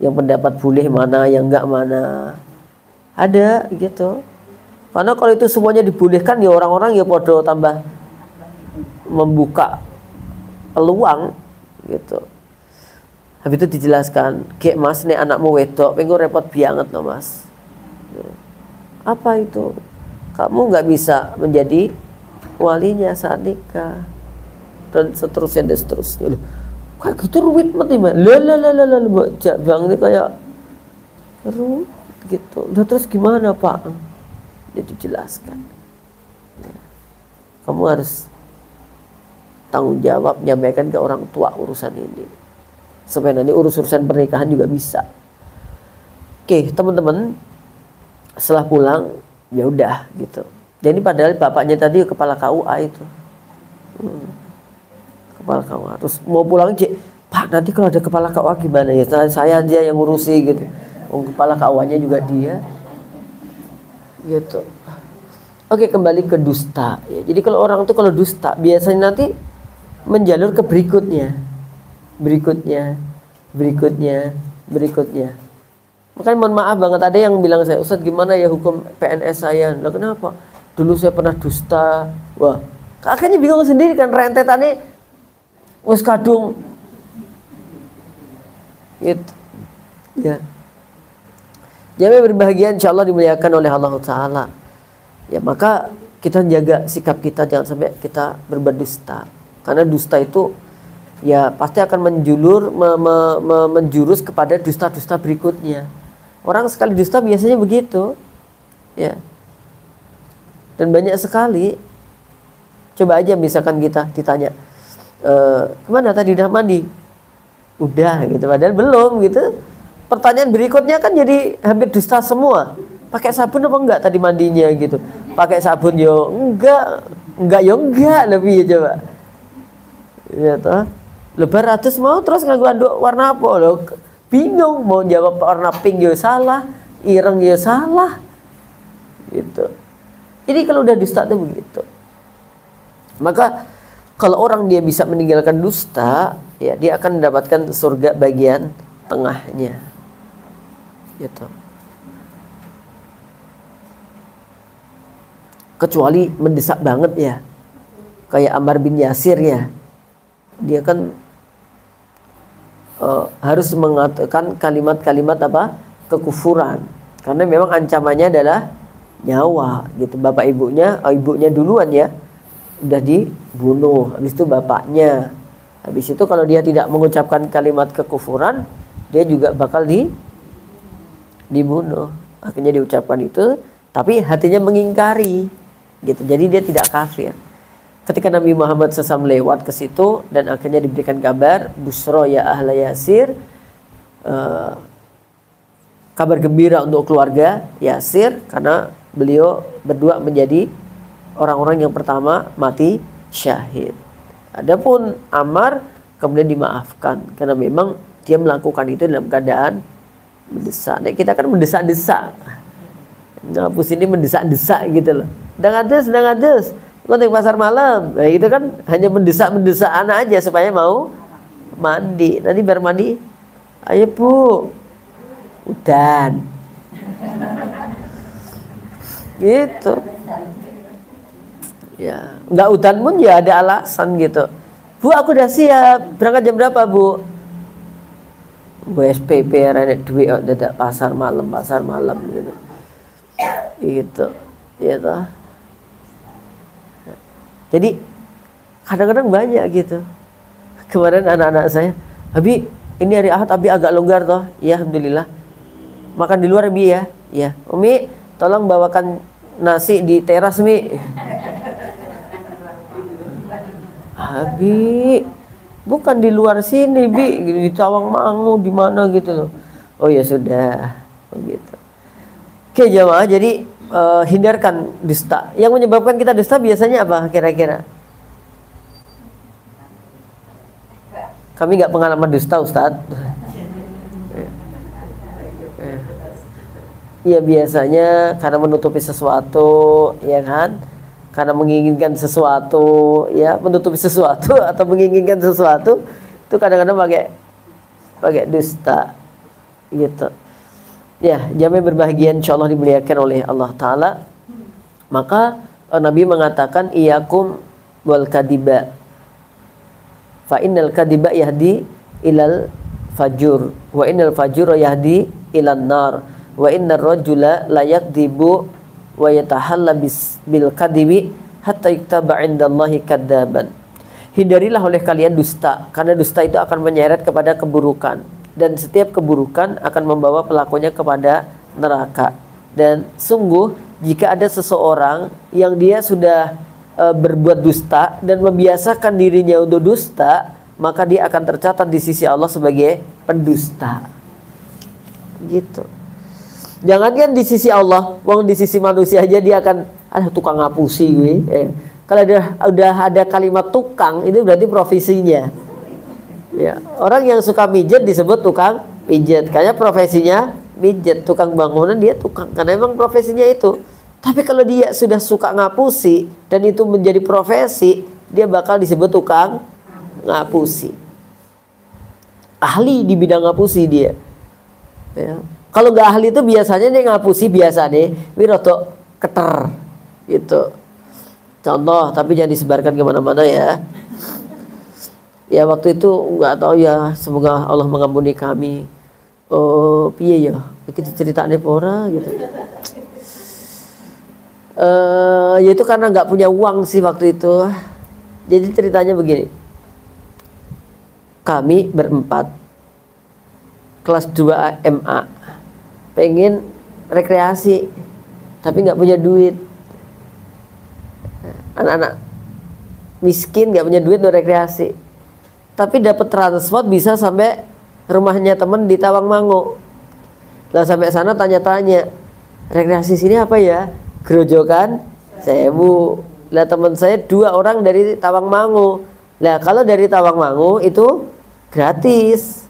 yang pendapat boleh mana, yang nggak mana, ada gitu. Karena kalau itu semuanya dibolehkan ya orang-orang ya podo tambah membuka peluang gitu. Habis itu dijelaskan, kayak Mas nih anakmu wedok, pengen repot banget loh Mas. Apa itu? Kamu nggak bisa menjadi walinya saat nikah dan seterusnya dan seterusnya. Kayak gitu rumit mati Mbak. Lah Bang ini kayak rumit gitu. Nah, terus gimana Pak? Jadi jelaskan. Kamu harus tanggung jawab menyampaikan ke orang tua urusan ini, supaya nanti urusan pernikahan juga bisa. Oke teman-teman, setelah pulang ya udah gitu. Jadi padahal bapaknya tadi kepala KUA itu, kepala KUA. Terus mau pulang Pak nanti kalau ada kepala KUA gimana ya? Saya dia yang ngurusi gitu. Kepala KUA-nya juga dia gitu. Oke, kembali ke dusta ya. Jadi kalau orang itu kalau dusta biasanya nanti menjalur ke berikutnya. Makanya mohon maaf banget, ada yang bilang saya, Ustadz gimana ya hukum PNS saya? Nah kenapa? Dulu saya pernah dusta. Wah, kakaknya bingung sendiri kan, rentetannya wes kadung gitu ya. Jamaah berbahagia insyaallah dimuliakan oleh Allah Ta'ala ya. Maka kita jaga sikap kita, jangan sampai kita berbuat dusta, karena dusta itu ya pasti akan menjurus kepada dusta-dusta berikutnya. Orang sekali dusta biasanya begitu ya, dan banyak sekali. Coba aja misalkan kita ditanya, kemana tadi udah mandi? Udah gitu, padahal belum gitu. Pertanyaan berikutnya kan jadi hampir dusta semua. Pakai sabun apa enggak tadi mandinya gitu? Pakai sabun yo enggak yo enggak, lebih ya coba ya toh. Lebar ratus mau terus nganggo anduk warna apa lo? Bingung mau jawab warna pink ya salah, ireng ya salah gitu. Jadi kalau udah dusta itu begitu. Maka kalau orang dia bisa meninggalkan dusta ya, dia akan mendapatkan surga bagian tengahnya gitu. Kecuali mendesak banget ya, kayak Ammar bin Yasir ya, dia kan harus mengatakan kalimat-kalimat apa? Kekufuran, karena memang ancamannya adalah nyawa gitu. Bapak ibunya duluan ya udah dibunuh, habis itu bapaknya, habis itu kalau dia tidak mengucapkan kalimat kekufuran dia juga bakal dibunuh. Akhirnya diucapkan itu, tapi hatinya mengingkari gitu, jadi dia tidak kafir. Ketika Nabi Muhammad SAW lewat ke situ dan akhirnya diberikan kabar, busro ya ahla Yasir, kabar gembira untuk keluarga Yasir, karena beliau berdua menjadi orang-orang yang pertama mati syahid. Adapun Ammar kemudian dimaafkan karena memang dia melakukan itu dalam keadaan mendesak. Nah, kita kan mendesak-desak. Ngapus ini mendesak-desak gitu loh. Sedang ades. Konteks pasar malam. Nah, itu kan hanya mendesak-mendesak anak aja supaya mau mandi. Nanti biar mandi, ayo Bu, udan. Gitu. Ya, nggak udan pun ya ada alasan gitu. Bu, aku udah siap. Berangkat jam berapa, Bu? Bu SPP ada duit dadak pasar malam gitu. Gitu. Gitu. Jadi kadang-kadang banyak gitu. Kemarin anak-anak saya, Abi, ini hari Ahad, Abi agak longgar toh. Ya, alhamdulillah. Makan di luar, Abi ya. Ya, Umi, tolong bawakan nasi di teras, Mi. Abi, bukan di luar sini, Bi, di Tawangmangu, di mana gitu loh. Oh ya sudah, begitu. Oke jamaah, jadi hindarkan dusta. Yang menyebabkan kita dusta biasanya apa kira-kira? Kami nggak pengalaman dusta, Ustadz. Ya biasanya karena menutupi sesuatu, ya kan? Karena menginginkan sesuatu, ya menutupi sesuatu atau menginginkan sesuatu itu kadang-kadang pakai dusta, gitu. Ya, jamaah berbahagia insyaallah dimuliakan oleh Allah Ta'ala. Maka Nabi mengatakan iyakum wal kadiba fa innal kadiba yahdi ilal fajur wa innal fajura yahdi ilan nar wa innar rajula la yakdibu wa yatahalla bil kadibi hatta yuktaba indallahi kadzaban. Hindarilah oleh kalian dusta, karena dusta itu akan menyeret kepada keburukan, dan setiap keburukan akan membawa pelakunya kepada neraka. Dan sungguh jika ada seseorang yang dia sudah berbuat dusta dan membiasakan dirinya untuk dusta, maka dia akan tercatat di sisi Allah sebagai pendusta. Gitu. Jangankan di sisi Allah, wong di sisi manusia aja dia akan tukang ngapusi gue. Kalau udah ada kalimat tukang, itu berarti profesinya. Ya, orang yang suka mijet disebut tukang pijet. Kayaknya profesinya mijet, tukang bangunan dia tukang karena emang profesinya itu. Tapi kalau dia sudah suka ngapusi dan itu menjadi profesi, dia bakal disebut tukang ngapusi. Ahli di bidang ngapusi dia. Ya. Kalau nggak ahli itu biasanya dia ngapusi biasa deh, wiroto keter gitu. Contoh, tapi jangan disebarkan kemana-mana ya. Ya waktu itu nggak tahu ya, semoga Allah mengampuni kami. Oh piye ya, kita ceritanya pora gitu. Yaitu karena nggak punya uang sih waktu itu. Jadi ceritanya begini. Kami berempat kelas 2 MA pengen rekreasi tapi nggak punya duit. Anak-anak miskin nggak punya duit untuk rekreasi, tapi dapat transport bisa sampai rumahnya temen di Tawangmangu. Lah sampai sana tanya-tanya, rekreasi sini apa ya? Gerojokan Sewu. Lah teman saya 2 orang dari Tawangmangu. Lah kalau dari Tawangmangu itu gratis,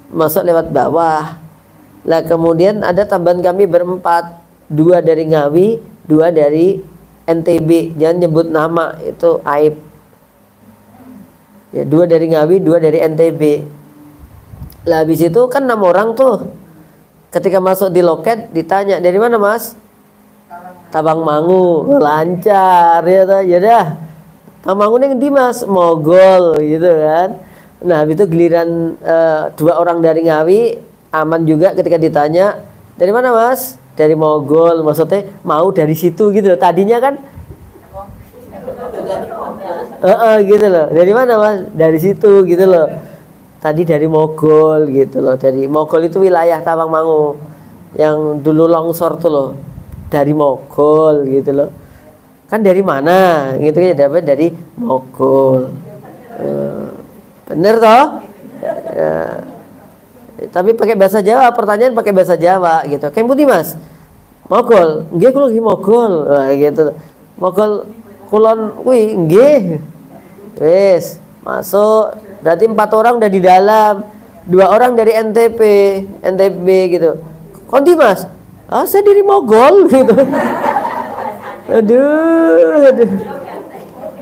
masuk lewat bawah. Lah kemudian ada tambahan kami berempat, 2 dari Ngawi, 2 dari NTB, jangan nyebut nama, itu aib. Ya, 2 dari Ngawi, 2 dari NTB. Lah habis itu kan 6 orang tuh. Ketika masuk di loket ditanya, dari mana Mas? Tawangmangu. Lancar ya toh. Ya dah. Tawangmangu ning ndi Mas? Mogol gitu kan. Nah, habis itu giliran 2 orang dari Ngawi aman juga ketika ditanya, dari mana Mas? Dari Mogol, maksudnya mau dari situ gitu loh. Tadinya kan gitu loh. Dari mana Mas? Dari situ gitu loh. Tadi dari Mogol gitu loh. Dari Mogol itu wilayah Tawangmangu yang dulu longsor tuh loh. Dari Mogol gitu loh. Kan dari mana? Gitu ya, dapat dari Mogol. Bener toh? Tapi pakai bahasa Jawa, pertanyaan pakai bahasa Jawa gitu. Kayak putih Mas, Mogol, nggih kula lagi mogol. Nah, gitu. Mogol kulon kuwi nggih. Wis, masuk. Berarti 4 orang udah di dalam. 2 orang dari NTB gitu. Konti Mas? Ah, saya dari Mogol gitu. Aduh.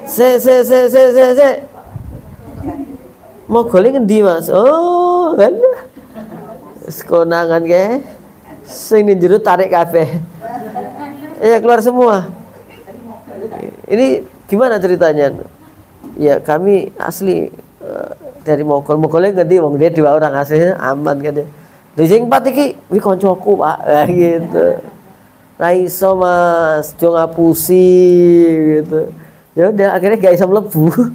Se. Mogolnya ngendi Mas? Oh, kan. Sekonangan ke. Sing ning jero tarik kabeh. Ya keluar semua. Ini gimana ceritanya? Ya kami asli dari Mogolnya ngendi wong dia 2 orang aslinya aman kan. Lha sing 4 iki kuwi kancaku, Pak. Gitu. Ra iso Mas, jo ngapusi gitu. Ya udah akhirnya gak bisa mlebu.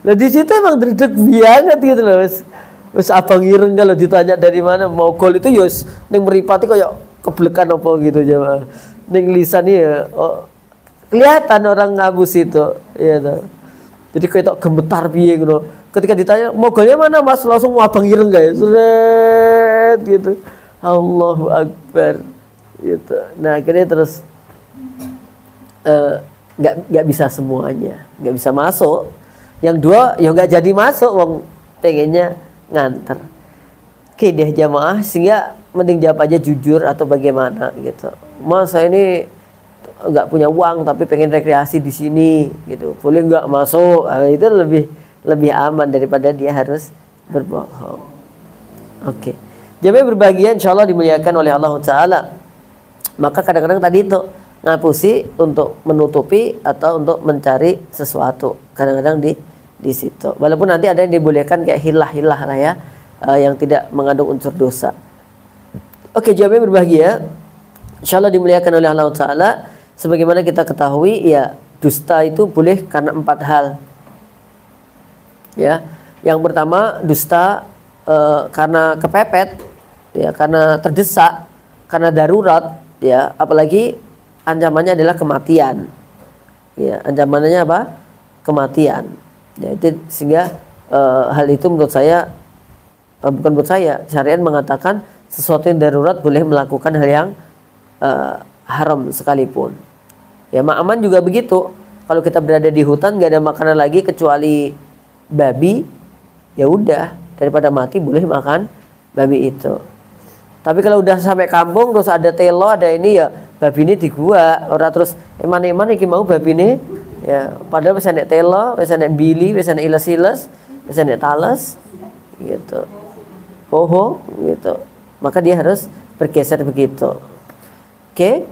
Nah di situ emang dredeg banget gitu loh Mas. Wis abang ireng kalau ditanya dari mana Mogol itu ya ning mripate kayak keblekan apa gitu aja. Ning lisan ya oh, kelihatan orang ngabus itu ya toh. Jadi kayak gemetar piye gitu. Ketika ditanya Mogolnya mana Mas langsung abang ireng guys. Seret gitu. Allahu Akbar gitu. Nah akhirnya terus nggak bisa semuanya, nggak bisa masuk. Yang 2 ya nggak jadi masuk, wong pengennya nganter. Oke deh jamaah, sehingga mending jawab aja jujur atau bagaimana gitu. Mas saya ini nggak punya uang tapi pengen rekreasi di sini gitu, boleh nggak masuk? Nah, itu lebih aman daripada dia harus berbohong. Oke. Jamaah berbahagia insyaallah dimuliakan oleh Allah Ta'ala. Maka kadang-kadang tadi itu ngapusi untuk menutupi atau untuk mencari sesuatu. Kadang-kadang di situ. Walaupun nanti ada yang dibolehkan kayak hilah-hilah lah ya, yang tidak mengandung unsur dosa. Oke, jawabnya berbahagia. Insyaallah dimuliakan oleh Allah Ta'ala. Sebagaimana kita ketahui ya dusta itu boleh karena 4 hal. Ya, yang pertama dusta karena kepepet, ya karena terdesak, karena darurat, ya apalagi ancamannya adalah kematian. Ya, ancamannya apa? Kematian. Ya, itu sehingga hal itu menurut saya bukan menurut saya, syariat mengatakan sesuatu yang darurat boleh melakukan hal yang haram sekalipun. Ya, ma'aman juga begitu. Kalau kita berada di hutan nggak ada makanan lagi kecuali babi, ya udah daripada mati boleh makan babi itu. Tapi kalau udah sampai kampung terus ada telo, ada ini ya babi ini di gua, orang terus eman-eman iki mau babi ini ya padahal bisa nek telo, bisa nek bili, bisa nek iles-iles, bisa nek tales gitu. Poho gitu. Maka dia harus bergeser begitu. Oke.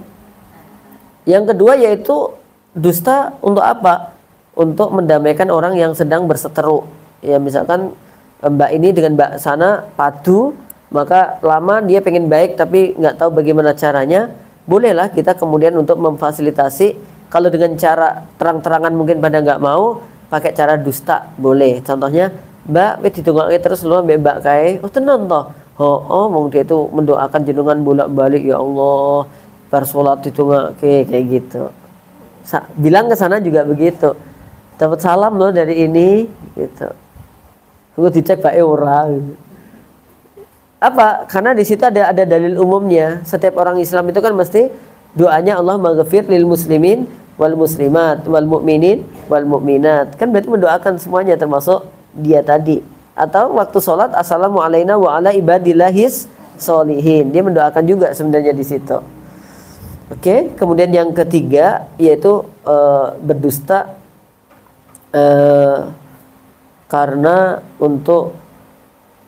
Yang kedua yaitu dusta untuk apa? Untuk mendamaikan orang yang sedang berseteru. Ya misalkan mbak ini dengan mbak sana padu, maka lama dia pengen baik tapi nggak tahu bagaimana caranya. Bolehlah kita kemudian untuk memfasilitasi. Kalau dengan cara terang-terangan mungkin pada nggak mau, pakai cara dusta boleh. Contohnya, mbak, ditunggu terus lu mbak kae, oh tenan toh, oh mong dia itu mendoakan jenengan bolak-balik ya Allah, bar sholat ditunggu kayak gitu. Bilang ke sana juga begitu. Dapat salam loh dari ini, gitu. Tunggu dicek bae ora. Apa? Karena di situ ada dalil umumnya. Setiap orang Islam itu kan mesti doanya Allah maghfir lil muslimin wal muslimat wal mu'minin wal mu'minat. Kan berarti mendoakan semuanya termasuk dia tadi. Atau waktu sholat assalamu alaina wa ala ibadillahis sholihin. Dia mendoakan juga sebenarnya di situ. Oke, kemudian yang ketiga yaitu berdusta karena untuk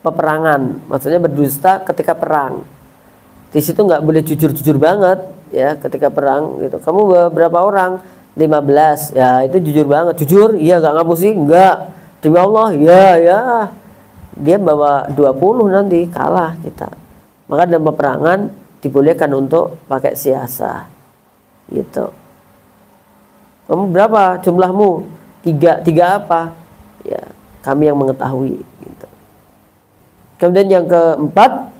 peperangan. Maksudnya berdusta ketika perang. Di situ nggak boleh jujur-jujur banget ya ketika perang gitu. Kamu berapa orang? 15. Ya itu jujur banget. Jujur? Iya, nggak ngapusi? Enggak. Demi Allah, ya. Dia bawa 20 nanti kalah kita. Maka dalam peperangan dibolehkan untuk pakai siasah. Gitu. Kamu berapa jumlahmu? 3 apa? Ya, kami yang mengetahui gitu. Kemudian yang keempat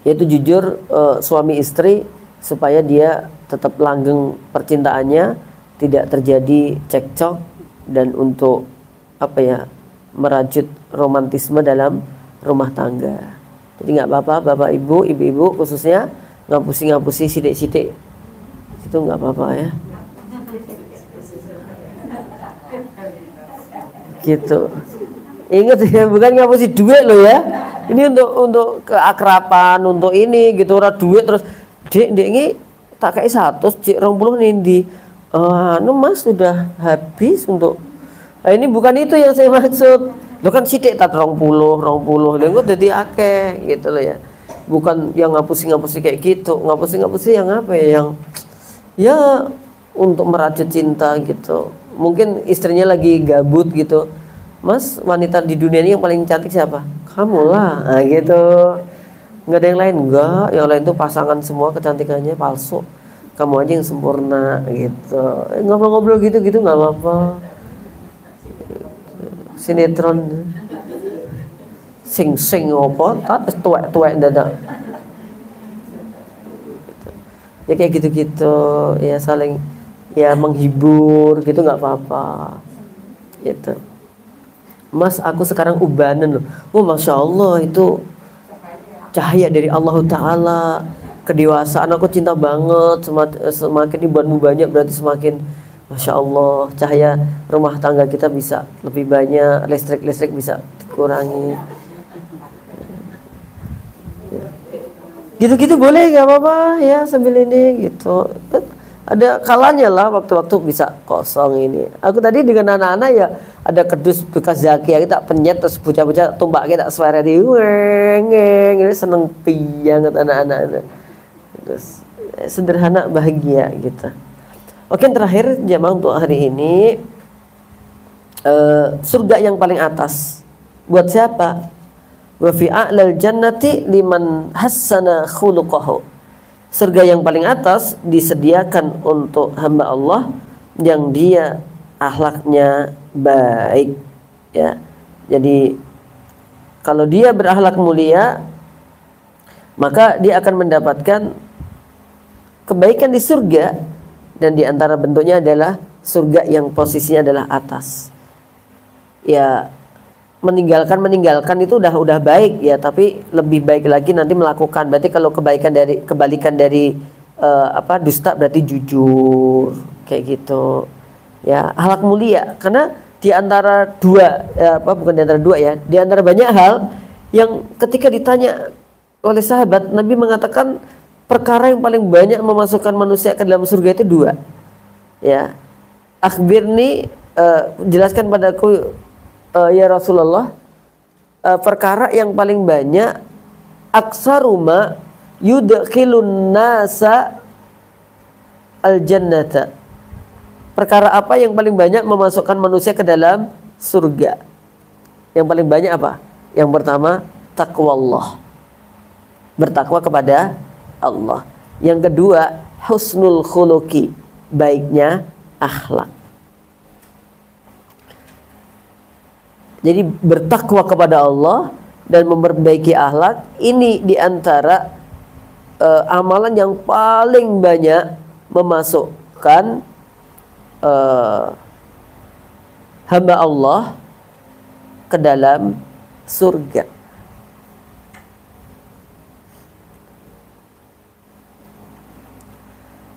yaitu jujur suami istri supaya dia tetap langgeng percintaannya, tidak terjadi cekcok dan untuk merajut romantisme dalam rumah tangga. Jadi nggak apa-apa bapak ibu, ibu-ibu khususnya ngapusi sidik-sidik itu nggak apa-apa ya. Gitu. Ingat ya, bukan ngapusi duit loh ya. Ini untuk keakraban, untuk ini gitu, ora duit terus Dek ini tak kayak 100, Dek 20 nindi. Mas sudah habis untuk. Nah, ini bukan itu yang saya maksud. Lo kan sidik tak 20 lho dadi akeh gitu loh ya. Bukan yang ngapusi kayak gitu. Ngapusi yang apa ya, yang ya untuk merajut cinta gitu. Mungkin istrinya lagi gabut gitu. Mas, wanita di dunia ini yang paling cantik siapa? Kamu lah. Nah, gitu. Nggak ada yang lain, enggak. Yang lain tuh pasangan semua, kecantikannya palsu. Kamu aja yang sempurna gitu. Ngobrol-ngobrol gitu nggak apa-apa. Sinetron sing apa? Tak tuwek dadak. Ya kayak gitu-gitu, ya saling ya menghibur gitu nggak apa-apa. Gitu. Mas, aku sekarang ubanan loh. Oh, Masya Allah, itu cahaya dari Allah Ta'ala. Kedewasaan aku cinta banget. Semakin ibadatmu banyak berarti semakin Masya Allah, cahaya rumah tangga kita bisa lebih banyak. Listrik bisa dikurangi. Gitu-gitu boleh, nggak apa-apa ya, sambil ini gitu. Ada kalanya lah waktu-waktu bisa kosong ini. Aku tadi dengan anak-anak ya ada kerdus bekas zaki kita penyet terus bocah-bocah tumbak kita suara di ngeng ini seneng banget anak-anak. Terus sederhana bahagia gitu. Oke, yang terakhir jamaah untuk hari ini surga yang paling atas buat siapa? Wa fi a'lal jannati liman hassana khuluquhu. Surga yang paling atas disediakan untuk hamba Allah yang dia akhlaknya baik ya. Jadi kalau dia berakhlak mulia maka dia akan mendapatkan kebaikan di surga, dan di antara bentuknya adalah surga yang posisinya adalah atas. Ya, meninggalkan itu udah baik ya, tapi lebih baik lagi nanti melakukan. Berarti kalau kebalikan dari dusta berarti jujur kayak gitu ya, akhlak mulia. Karena di antara di antara banyak hal yang ketika ditanya oleh sahabat, Nabi mengatakan perkara yang paling banyak memasukkan manusia ke dalam surga itu 2 ya. Akhbirni, jelaskan padaku ya Rasulullah, perkara yang paling banyak aksaruma yudkhilun nasa al-jannata. Perkara apa yang paling banyak memasukkan manusia ke dalam surga? Yang paling banyak apa? Yang pertama, taqwallah, bertakwa kepada Allah. Yang kedua, husnul khuluqi, baiknya akhlak. Jadi bertakwa kepada Allah dan memperbaiki akhlak ini diantara amalan yang paling banyak memasukkan hamba Allah ke dalam surga.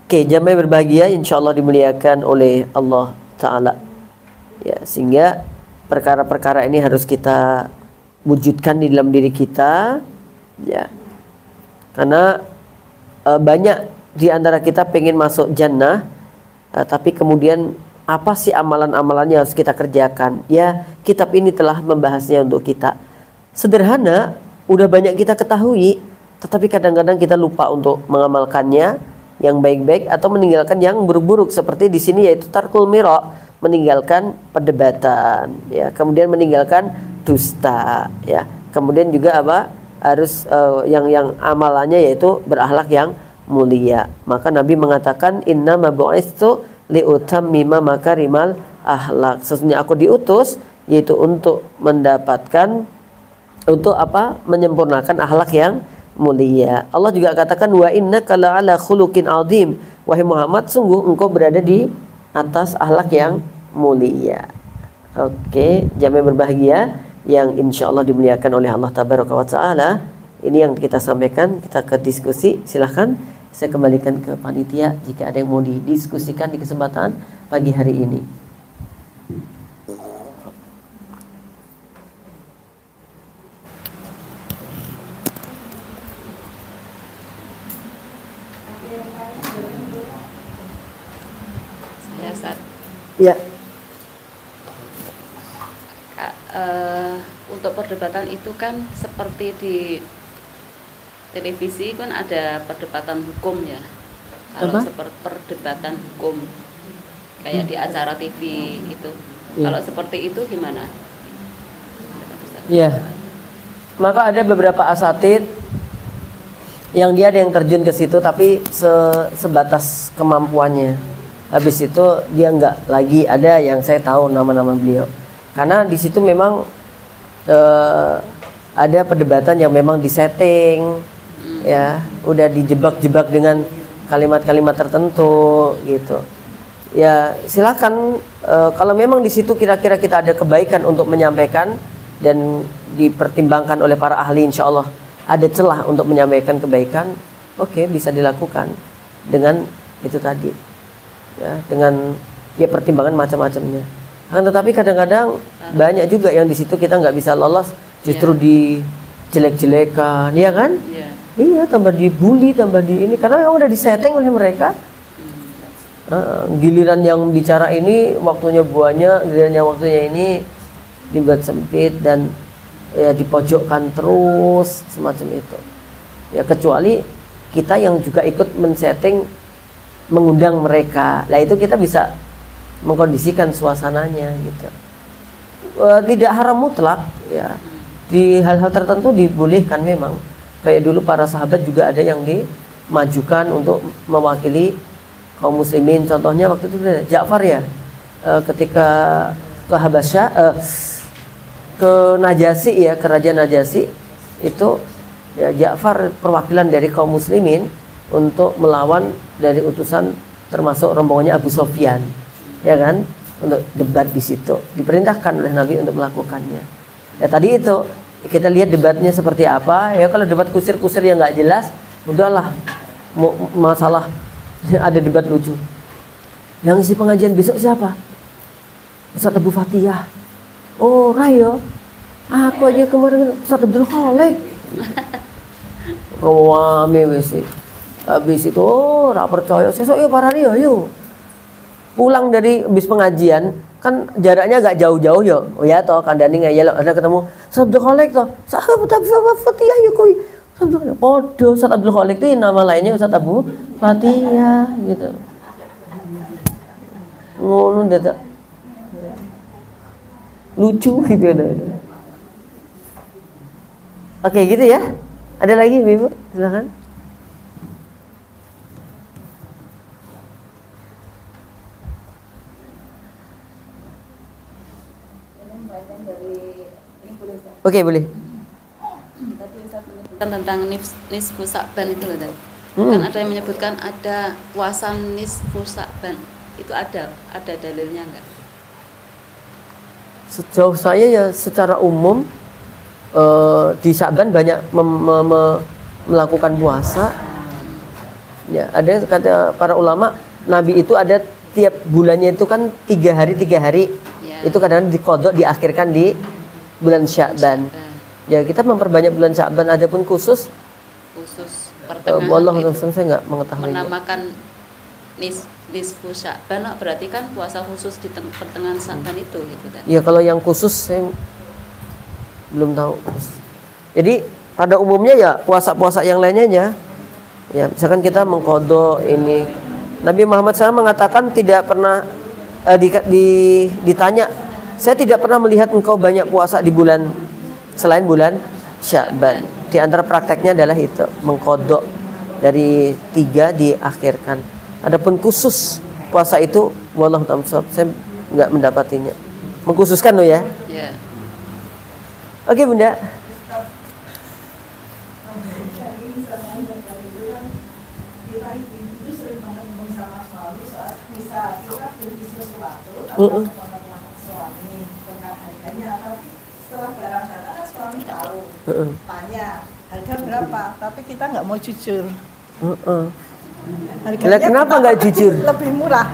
Oke, jamaah berbahagia, insyaallah dimuliakan oleh Allah Ta'ala ya, sehingga perkara-perkara ini harus kita wujudkan di dalam diri kita ya, karena banyak di antara kita pengen masuk jannah, tapi kemudian apa sih amalan-amalannya harus kita kerjakan ya. Kitab ini telah membahasnya untuk kita. Sederhana, udah banyak kita ketahui, tetapi kadang-kadang kita lupa untuk mengamalkannya yang baik-baik atau meninggalkan yang buruk-buruk, seperti di sini yaitu tarkul mira, meninggalkan perdebatan ya, kemudian meninggalkan dusta ya, kemudian juga harus yang amalannya yaitu berakhlak yang mulia. Maka Nabi mengatakan innama bu'istu liutammima makarimal akhlak, sesungguhnya aku diutus yaitu untuk mendapatkan, untuk menyempurnakan akhlak yang mulia. Allah juga katakan wa innaka la'ala khuluqin azim, wahai Muhammad sungguh engkau berada di atas akhlak yang mulia. Oke, jamaah berbahagia yang insyaallah dimuliakan oleh Allah Tabaraka wa Ta'ala Ini yang kita sampaikan, kita ke diskusi. Silahkan saya kembalikan ke panitia jika ada yang mau didiskusikan di kesempatan pagi hari ini. Ya. Untuk perdebatan itu kan seperti di televisi kan ada perdebatan hukum ya. Kalau seperti perdebatan hukum kayak di acara TV itu. Ya. Kalau seperti itu gimana? Iya. Maka ada beberapa asatid yang dia ada yang terjun ke situ tapi sebatas kemampuannya. Habis itu dia nggak lagi ada yang saya tahu nama-nama beliau. Karena di situ memang ada perdebatan yang memang disetting, ya, udah dijebak-jebak dengan kalimat-kalimat tertentu, gitu. Ya silakan kalau memang di situ kira-kira kita ada kebaikan untuk menyampaikan dan dipertimbangkan oleh para ahli, insya Allah ada celah untuk menyampaikan kebaikan, oke, bisa dilakukan dengan itu tadi. Ya, dengan ya pertimbangan macam-macamnya. Tetapi kadang-kadang banyak juga yang di situ kita nggak bisa lolos, justru dijelek-jelekan, ya kan? Iya, tambah dibully, tambah di ini karena udah disetting oleh mereka. Giliran yang bicara ini waktunya banyak, giliran yang waktunya ini dibuat sempit dan ya dipojokkan terus semacam itu. Ya kecuali kita yang juga ikut men-setting, mengundang mereka, lah itu kita bisa mengkondisikan suasananya gitu. Tidak haram mutlak ya, di hal-hal tertentu dibolehkan memang. Kayak dulu para sahabat juga ada yang dimajukan untuk mewakili kaum muslimin. Contohnya waktu itu Ja'far ya, ketika ke Habasyah, ke Najasyi ya, kerajaan Najasyi itu ya, Ja'far perwakilan dari kaum muslimin untuk melawan dari utusan termasuk rombongannya Abu Sofyan, ya kan, untuk debat di situ. Diperintahkan oleh Nabi untuk melakukannya. Ya tadi itu kita lihat debatnya seperti apa. Ya kalau debat kusir-kusir yang nggak jelas, udahlah, masalah ada debat lucu. Yang isi pengajian besok siapa? Ustaz Abu Fatihah. Oh, Rayo. Aku aja kemarin Ustaz Abdul Khalik. Rawame wis. Habis itu ora percaya, sesuk ya para Rio yuk. Pulang dari habis pengajian, kan jaraknya agak jauh-jauh ya. Oh ya toh kandani ngeyel ada ketemu Ustaz Abdul Khalik toh. Sahabat Abu Fatihah ya kuwi. Podo Ustaz Abdul Khalik itu nama lainnya Ustaz Abu Fatihah gitu. Ngono dadak. Lucu gitu ada. Oke gitu ya. Ada lagi Ibu? Silakan. Oke, boleh. Tadi Ustaz menyebutkan tentang nisfu Sa'ban itu loh, Dan. Kan ada yang menyebutkan ada puasa nisfu Sa'ban. Itu ada dalilnya enggak? Sejauh saya ya secara umum di Sa'ban banyak melakukan puasa. Ya, ada kata para ulama, Nabi itu ada tiap bulannya itu kan 3 hari. Ya. Itu kadang-kadang dikodok diakhirkan di bulan Sya'ban. Ya kita memperbanyak bulan Sya'ban. Adapun khusus pertengahan itu saya nggak mengetahui. Menamakan nisfu Sya'ban berarti kan puasa khusus di pertengahan Sya'ban itu gitu kan. Ya kalau yang khusus saya belum tahu. Jadi pada umumnya ya puasa-puasa yang lainnya ya misalkan kita mengkodok ini. Nabi Muhammad SAW mengatakan tidak pernah ditanya, saya tidak pernah melihat engkau banyak puasa di bulan selain bulan Sya'ban. Di antara prakteknya adalah itu, mengkodok dari 3 diakhirkan. Adapun khusus puasa itu, wallahu ta'ala, saya nggak mendapatinya. Mengkhususkan loh ya. Yeah. Oke Bunda. Tanya harga berapa, tapi kita nggak mau jujur. Lah, kenapa nggak jujur? Lebih murah.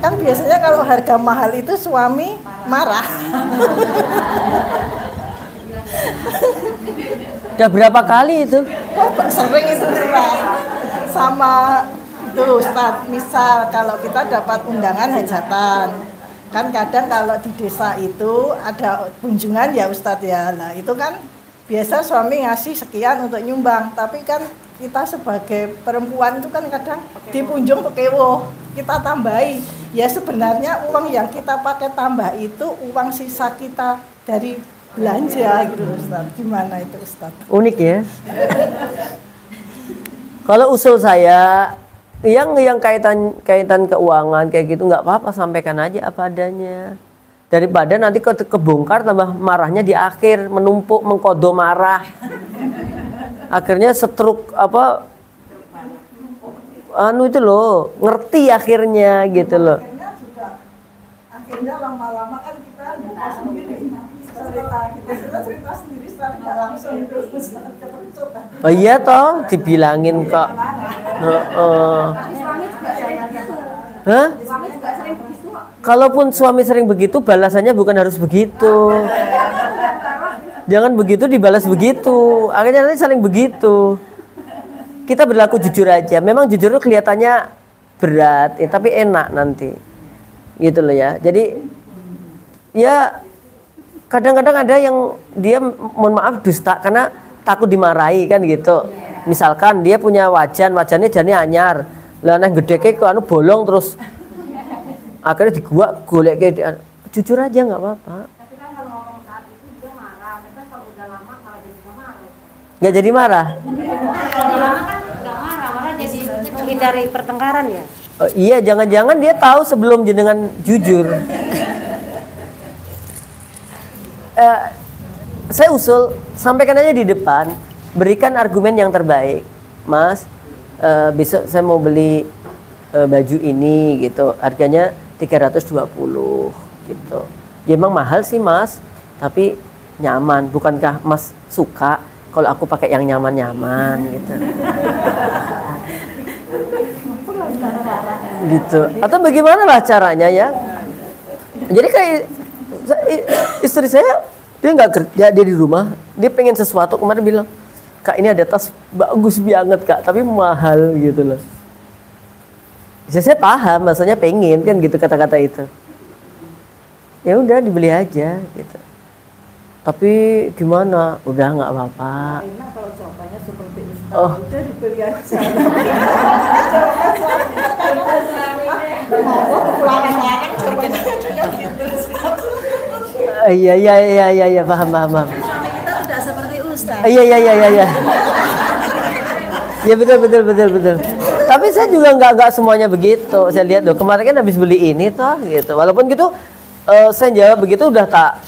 Kan biasanya kalau harga mahal itu suami marah. Udah berapa kali itu? Sering itu Pak. Sama itu Ustadz, misal kalau kita dapat undangan hajatan, kan kadang kalau di desa itu ada kunjungan ya Ustadz ya, lah itu kan biasa suami ngasih sekian untuk nyumbang, tapi kan kita sebagai perempuan itu kan kadang di punjung pekewo kita tambahi, ya sebenarnya uang yang kita pakai tambah itu uang sisa kita dari belanja gitu Ustadz. Gimana itu Ustadz? Unik ya. Kalau usul saya yang kaitan keuangan kayak gitu nggak apa-apa, sampaikan aja apa adanya. Daripada nanti kebongkar tambah marahnya di akhir, menumpuk mengkodo marah. Akhirnya stroke apa itu loh, ngerti akhirnya gitu loh. Akhirnya lama-lama kan kita buka sendiri cerita sendiri secara langsung itu. Oh iya toh, dibilangin kok. Hah? Kalaupun suami sering begitu, balasannya bukan harus begitu. Jangan begitu dibalas begitu. Akhirnya nanti saling begitu. Kita berlaku jujur aja. Memang jujur itu kelihatannya berat, tapi enak nanti. Gitu loh ya. Jadi ya kadang-kadang ada yang dia mohon maaf dusta karena takut dimarahi kan gitu. Misalkan dia punya wajannya jane anyar. Lah nang gedeke kok bolong terus akhirnya digua golek ke jujur aja nggak apa-apa. Tapi kan kalau ngomong saat itu dia marah, tapi kalau udah lama malah jadi marah. Nggak jadi marah. Kalau lama kan nggak marah, malah jadi menghindari pertengkaran ya. Oh, iya, jangan-jangan dia tahu sebelum jenengan jujur. Saya usul sampaikan aja di depan, berikan argumen yang terbaik, Mas. Besok saya mau beli baju ini gitu, harganya 320 gitu. Ya emang mahal sih Mas, tapi nyaman. Bukankah Mas suka kalau aku pakai yang nyaman-nyaman gitu? Gitu. Atau bagaimana lah caranya ya? Jadi kayak istri saya, dia nggak kerja, dia di rumah, dia pengen sesuatu, kemarin bilang, Kak ini ada tas bagus banget Kak, tapi mahal gitu loh. Saya paham, maksudnya pengen kan gitu kata-kata itu. Ya udah dibeli aja gitu. Tapi gimana? Udah nggak apa-apa. Enak kalau jawabannya seperti itu. Oh. Udah dibeli aja. Iya, paham. Kita tidak seperti Ustaz. Iya. Ya betul. Tapi saya juga nggak semuanya begitu. Saya lihat loh, kemarin kan habis beli ini toh gitu. Walaupun gitu saya jawab begitu udah tak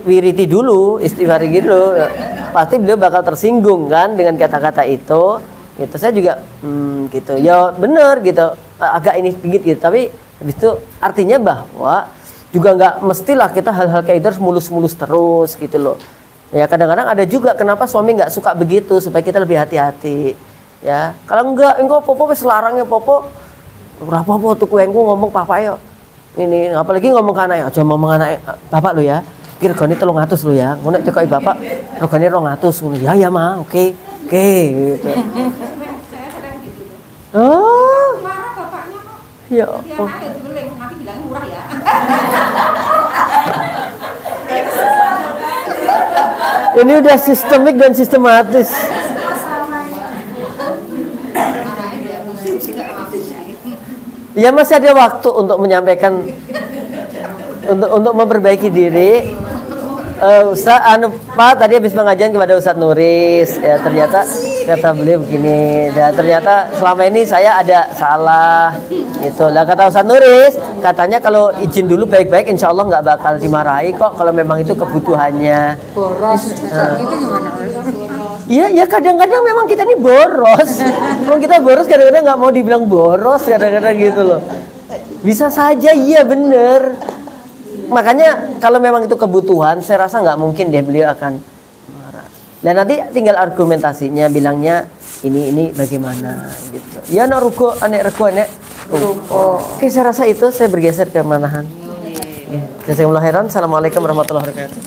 wiriti dulu, istighfari gitu. Pasti beliau bakal tersinggung kan dengan kata-kata itu. Gitu. Saya juga gitu. Ya benar gitu. Agak ini sedikit gitu. Tapi habis itu artinya bahwa juga nggak mestilah kita hal-hal kayak itu harus mulus-mulus terus gitu loh. Ya kadang-kadang ada juga kenapa suami nggak suka begitu supaya kita lebih hati-hati. Ya kalau enggak popo wis larangnya popo berapa popo tuh kuengku ngomong papa yo ini apalagi ngomong ke anak ya aja ngomong anak bapak lo ya kira regane 300 lo ya ngono cekoki bapak regane 200 ngono ya mah oke gitu. Oh Marah bapaknya kok. ya Dia anaknya dibeli, nanti bilang murah ya. ini udah sistemik dan sistematis. Ya masih ada waktu untuk menyampaikan untuk memperbaiki diri. Ustaz Pak tadi habis pengajian kepada Ustaz Nuris ya ternyata kata beliau begini dan ternyata selama ini saya ada salah gitu lah kata Ustaz Nuris katanya kalau izin dulu baik-baik insya Allah nggak bakal dimarahi kok kalau memang itu kebutuhannya. Boros. Itu gimana? Iya, ya kadang-kadang memang kita ini boros. Kalau kita boros kadang-kadang nggak mau dibilang boros kadang-kadang gitu loh. Bisa saja, iya bener. Makanya kalau memang itu kebutuhan, saya rasa nggak mungkin deh beliau akan marah. Dan nanti tinggal argumentasinya, bilangnya ini bagaimana gitu. Ya anak rego anek ruko. Oke, saya rasa itu saya bergeser ke manahan. Jazakumullah khairan. Assalamualaikum warahmatullahi wabarakatuh.